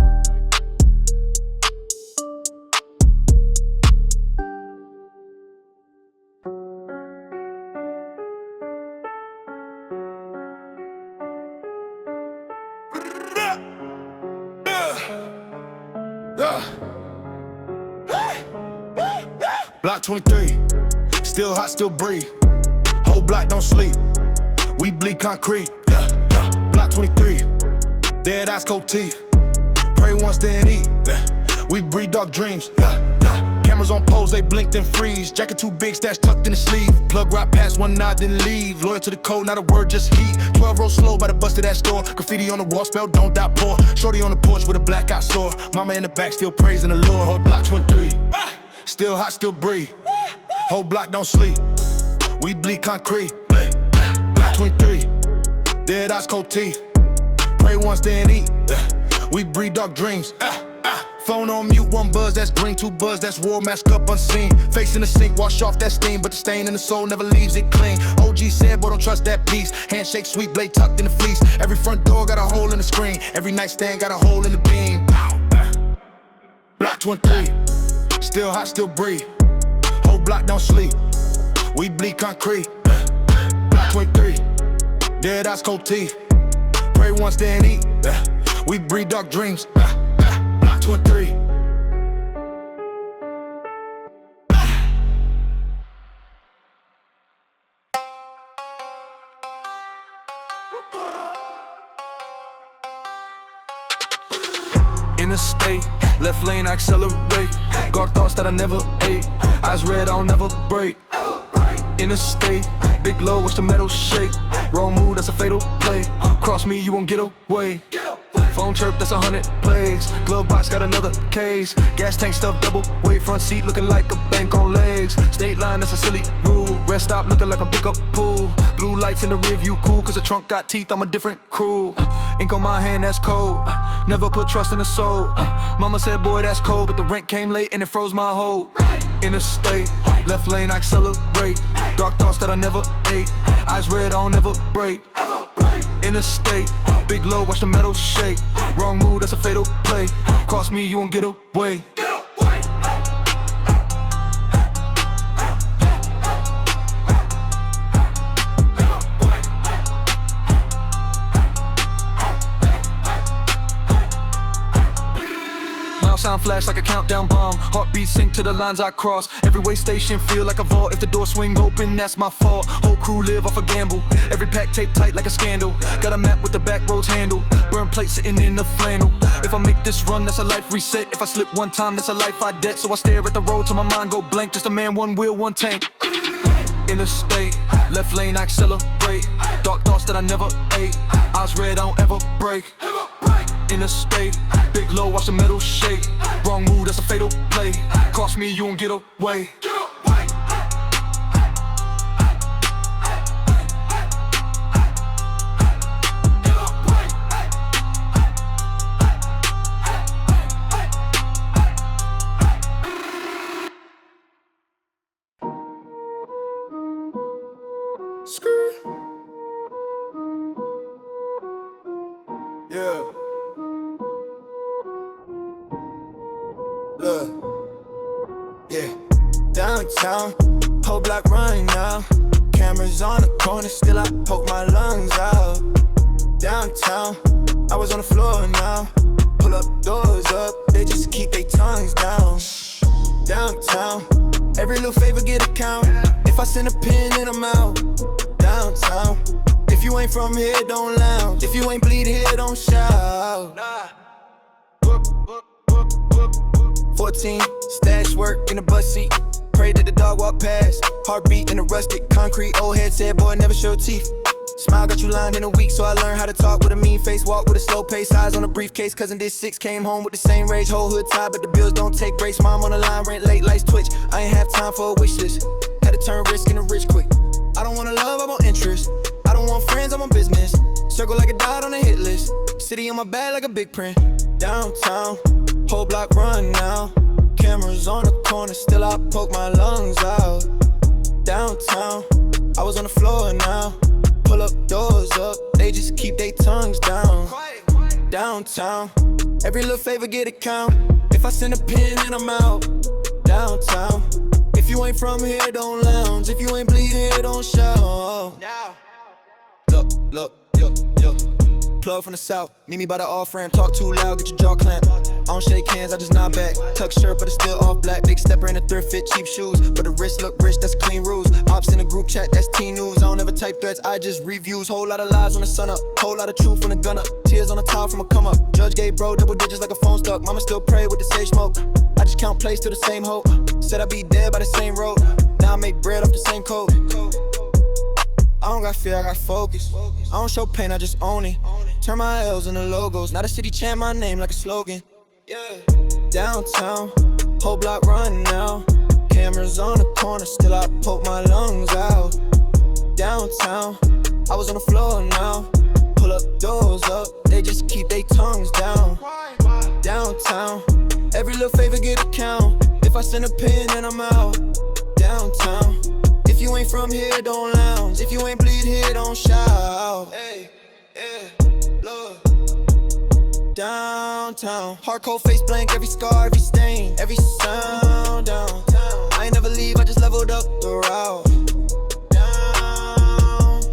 Block 23, still hot, still breathe. Whole block don't sleep, we bleed concrete. Block 23, dead eyes, cold teeth. Pray once, then eat. We breed dark dreams. Cameras on pose, they blink then freeze. Jacket too big, stash tucked in the sleeve. Plug right past, one nod, then leave. Loyal to the code, not a word, just heat. 12 roll slow by the bust of that store. Graffiti on the wall, spell don't die poor. Shorty on the porch with a black eye sore. Mama in the back, still praising the Lord. Whole block 23, still hot, still breathe. Whole block don't sleep, we bleed concrete. Block 23, dead eyes, cold teeth. Pray once, then eat. We breed dark dreams. Phone on mute, one buzz, that's green, two buzz, that's war, mask up unseen. Face in the sink, wash off that steam, but the stain in the soul never leaves it clean. OG said, boy, don't trust that piece. Handshake, sweet blade tucked in the fleece. Every front door got a hole in the screen. Every nightstand got a hole in the beam. Block 23, still hot, still breathe. Whole block don't sleep, we bleed concrete. Block 23, dead eyes, cold teeth. Pray once, then eat. We breed dark dreams. Block 23. Interstate, left lane, accelerate. Guard thoughts that I never ate. Eyes red, I'll never break. Interstate, big low, watch the metal shake. Wrong move, that's a fatal play. Cross me, you won't get away. Phone chirp, that's 100 plays. Glove box got another case. Gas tank stuff double weight. Front seat looking like a bank on legs. State line, that's a silly rule. Rest stop looking like a pickup pool. Blue lights in the rear view cool, cause the trunk got teeth, I'm a different crew. Ink on my hand, that's cold. Never put trust in the soul. Mama said, boy, that's cold, but the rent came late and it froze my hold. Interstate, left lane, accelerate. Dark thoughts that I never ate. Eyes red, I'll never break. Interstate, big low, watch the metal shake. Wrong move, that's a fatal play. Cross me, you won't get away. like a countdown bomb. Heartbeat sync to the lines I cross. Every way station feel like a vault. If the door swing open, that's my fault. Whole crew live off a gamble. Every pack tape tight like a scandal. Got a map with the back roads handle. Burn plates sitting in the flannel. If I make this run, that's a life reset. If I slip one time, that's a life I debt. So I stare at the road till my mind go blank. Just a man, one wheel, one tank. Interstate, left lane, I accelerate. Dark thoughts that I never ate. Eyes red, I don't ever break. Interstate, big low, watch the metal shake. Wrong move, that's a fatal play. Cross me, you won't get away. Yeah. Look. Yeah. Downtown, whole block running now. Cameras on the corner, still I poke my lungs out. Downtown, I was on the floor now. Pull up doors up, they just keep their tongues down. Downtown, every little favor get a count. If I send a pin, then I'm out. Downtown, if you ain't from here, don't lounge. If you ain't bleed here, don't shout. 14, stash work in the bus seat. Pray that the dog walk past. Heartbeat in the rustic concrete. Old head said, boy, never show teeth. Smile got you lined in a week, so I learned how to talk with a mean face. Walk with a slow pace, eyes on a briefcase. Cousin did 6, came home with the same rage. Whole hood tied, but the bills don't take breaks. Mom on the line, rent late, lights twitch. I ain't have time for a wish list. Had to turn risk into rich quick. I don't want love, I want interest. I don't want friends, I want business. Circle like a dot on a hit list. City on my back like a big print. Downtown, whole block run now. Cameras on the corner, still I poke my lungs out. Downtown, I was on the floor now. Pull up doors up, they just keep their tongues down. Downtown, every little favor get a count. If I send a pin, then I'm out. Downtown, if you ain't from here, don't lounge. If you ain't bleed here, don't shout. Look, plug from the south, meet me by the off-ramp. Talk too loud, get your jaw clamped. I don't shake hands, I just nod back. Tuck shirt, but it's still all black. Big stepper in a thrift fit, cheap shoes. But the wrist look rich, that's clean rules. Ops in a group chat, that's teen news. I don't ever type threats, I just reviews. Whole lot of lies when the sun up, whole lot of truth when the gun up. Tears on the towel from a come up. Judge gave bro double digits like a phone stuck. Mama still pray with the sage smoke. I just count plays to the same hope. Said I'd be dead by the same road. Now I make bread off the same code. I don't got fear, I got focus. I don't show pain, I just own it. Turn my L's into logos. Now the city chant my name like a slogan. Yeah. Downtown, whole block running now. Cameras on the corner, still I poke my lungs out. Downtown, I was on the floor now. Pull up doors up, they just keep their tongues down. Downtown, every little favor get a count. If I send a pin, then I'm out. Downtown, if you ain't from here, don't lounge. If you ain't bleed here, don't shout. Hey, yeah, look. Downtown, hardcore face blank, every scar, every stain, every sound. Downtown, I ain't never leave, I just leveled up the route.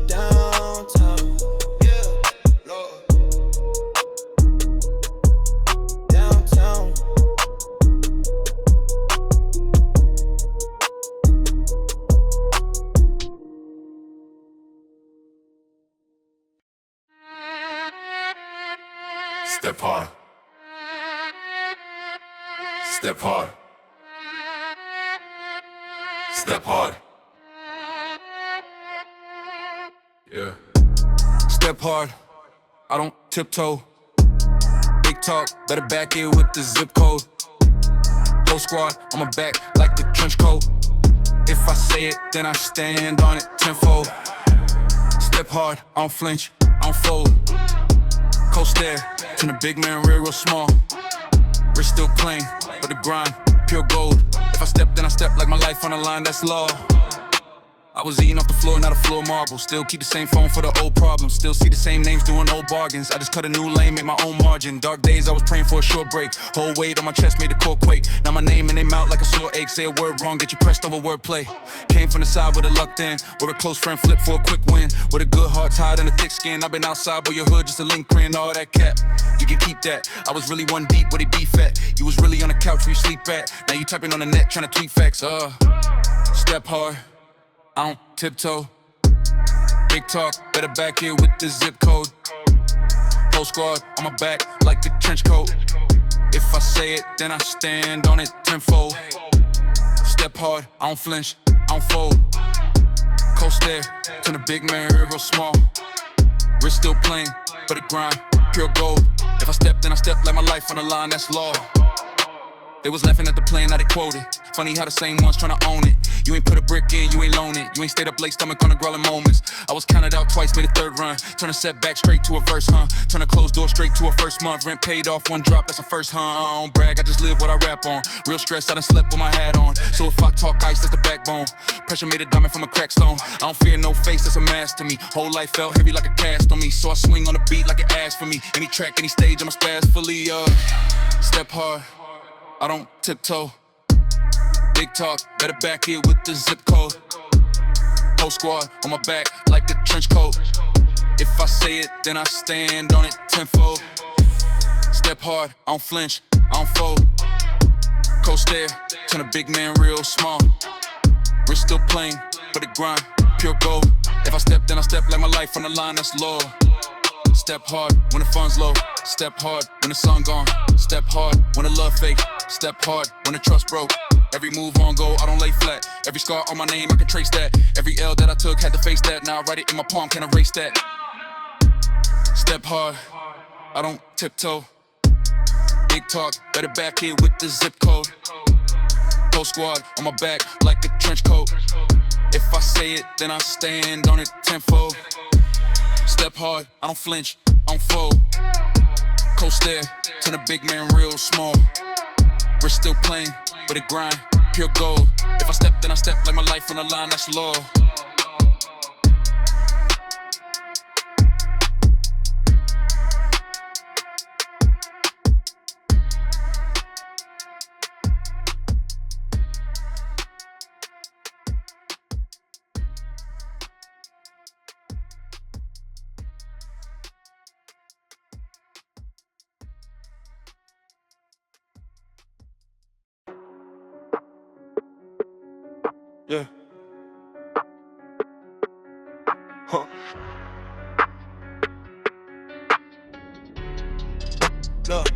Downtown, yeah, Lord. Downtown. Step hard. Step hard. Step hard. Yeah. Step hard, I don't tiptoe. Big talk, better back it with the zip code. Whole squad on my back like the trench coat. If I say it, then I stand on it tenfold. Step hard, I don't flinch, I don't fold. Cold stare, turn the big man real small. Wrist still plain, but the grind, pure gold. If I step, then I step like my life on the line, that's law. I was eating off the floor, not a floor marble. Still keep the same phone for the old problems. Still see the same names doing old bargains. I just cut a new lane, make my own margin. Dark days, I was praying for a short break. Whole weight on my chest made the core quake. Now my name in their mouth like a sore ache. Say a word wrong, get you pressed over wordplay. Came from the side with a luck then, where a close friend flipped for a quick win. With a good heart tied and a thick skin. I've been outside by your hood just to link print all that cap. You can keep that. I was really one deep where they beef at. You was really on the couch where you sleep at. Now you typing on the net trying to tweet facts. Step hard, I don't tiptoe. Big talk, better back here with the zip code. Whole squad on my back like the trench coat. If I say it, then I stand on it tenfold. Step hard, I don't flinch, I don't fold. Coast there, turn a big man real small. Wrist still plain, but it grind, pure gold. If I step, then I step like my life on the line, that's law. They was laughing at the plan, now they quoted. Funny how the same ones tryna own it. You ain't put a brick in, you ain't loan it. You ain't stayed up late, stomach on the growling moments. I was counted out twice, made a third run. Turn a setback straight to a verse, huh? Turn a closed door straight to a first month. Rent paid off, one drop, that's a first, huh? I don't brag, I just live what I rap on. Real stress, I done slept with my hat on. So if I talk ice, that's the backbone. Pressure made a diamond from a crack stone. I don't fear no face, that's a mask to me. Whole life felt heavy like a cast on me. So I swing on the beat like it asked for me. Any track, any stage, I'ma spaz fully, Step hard, I don't tiptoe. Big talk, better back here with the zip code. Whole squad on my back like the trench coat. If I say it, then I stand on it tenfold. Step hard, I don't flinch, I don't fold. Coast there, turn a big man real small. Wrist still plain, but it grind, pure gold. If I step, then I step like my life on the line, that's law. Step hard when the funds low. Step hard when the sun gone. Step hard when the love fake. Step hard when the trust broke. Every move on go, I don't lay flat. Every scar on my name, I can trace that. Every L that I took, had to face that. Now I write it in my palm, can't erase that. Step hard, I don't tiptoe. Big talk, better back here with the zip code. Whole squad on my back like a trench coat. If I say it, then I stand on it tenfold. Step hard, I don't flinch, I don't fold. Coast there, turn a big man real small. Wrist still plain, but it grind, pure gold. If I step, then I step like my life on the line, that's law. Yeah. Huh. Look.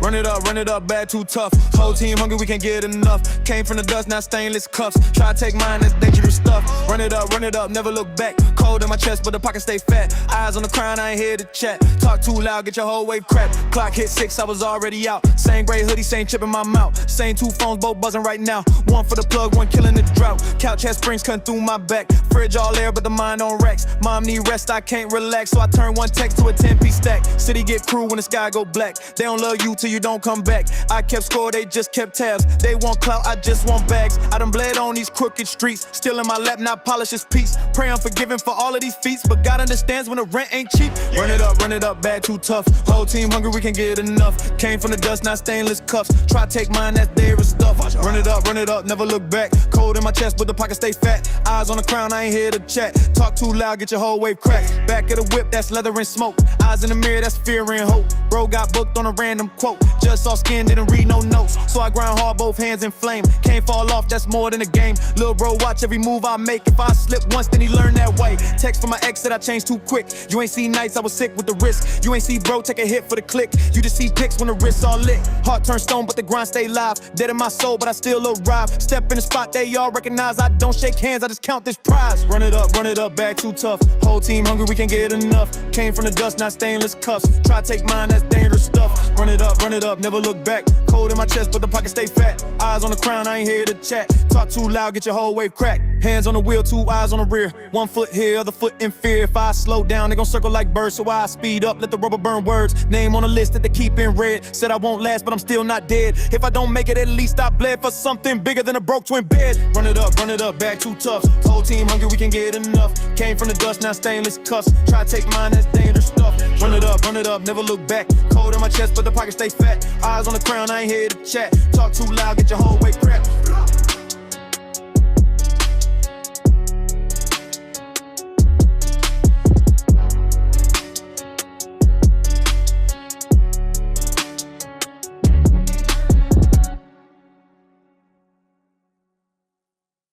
Run it up, bad, too tough. Whole team hungry, we can't get enough. Came from the dust, now stainless cuffs. Try to take mine, that's dangerous stuff. Run it up, never look back. Cold in my chest, but the pocket stay fat. Eyes on the crown, I ain't here to chat. Talk too loud, get your whole wave cracked. Clock hit 6, I was already out. Same gray hoodie, same chip in my mouth. Same 2 phones, both buzzing right now. One for the plug, one killing the drought. Couch has springs cutting through my back. Fridge all air, but the mind on racks. Mom need rest, I can't relax. So I turn one text to a 10-piece stack. City get cruel when the sky go black. They don't love you till you don't come back. I kept score, they just kept tabs. They want clout, I just want bags. I done bled on these crooked streets. Still in my lap, not polish his piece. Pray I'm forgiven for all of these feats, but God understands when the rent ain't cheap. Run it up, bad, too tough. Whole team hungry, we can't get enough. Came from the dust, not stainless cuffs. Try to take mine, that's dangerous stuff. Run it up, never look back. Cold in my chest, but the pocket stay fat. Eyes on the crown, I ain't here to chat. Talk too loud, get your whole wave cracked. Back of the whip, that's leather and smoke. Eyes in the mirror, that's fear and hope. Bro got booked on a random quote. Just saw skin, didn't read no notes. So I grind hard, both hands in flame. Can't fall off, that's more than a game. Lil' bro, watch every move I make. If I slip once, then he learn that way. Text from my ex that I changed too quick. You ain't see nights, I was sick with the risk. You ain't see bro take a hit for the click. You just see pics when the wrist's all lit. Heart turn stone, but the grind stay live. Dead in my soul, but I still arrive. Step in the spot, they all recognize. I don't shake hands, I just count this prize. Run it up, bag too tough. Whole team hungry, we can't get enough. Came from the dust, not stainless cuffs. Try to take mine, that's dangerous stuff. run it up, never look back. Cold in my chest, but the pocket stay fat. Eyes on the crown, I ain't here to chat. Talk too loud, get your whole wave cracked. Hands on the wheel, 2 eyes on the rear. 1 foot here, other foot in fear. If I slow down, they gon' circle like birds. So I speed up, let the rubber burn words. Name on the list that they keep in red. Said I won't last, but I'm still not dead. If I don't make it, at least I bled for something bigger than a broke twin bed. Run it up, bag too tough. Whole team hungry, we can get enough. Came from the dust, now stainless cuffs. Try to take mine, that's dangerous stuff. Run it up, never look back. Cold in my chest, but the pocket stay fat. Eyes on the crown, I ain't here to chat. Talk too loud, get your whole weight cracked.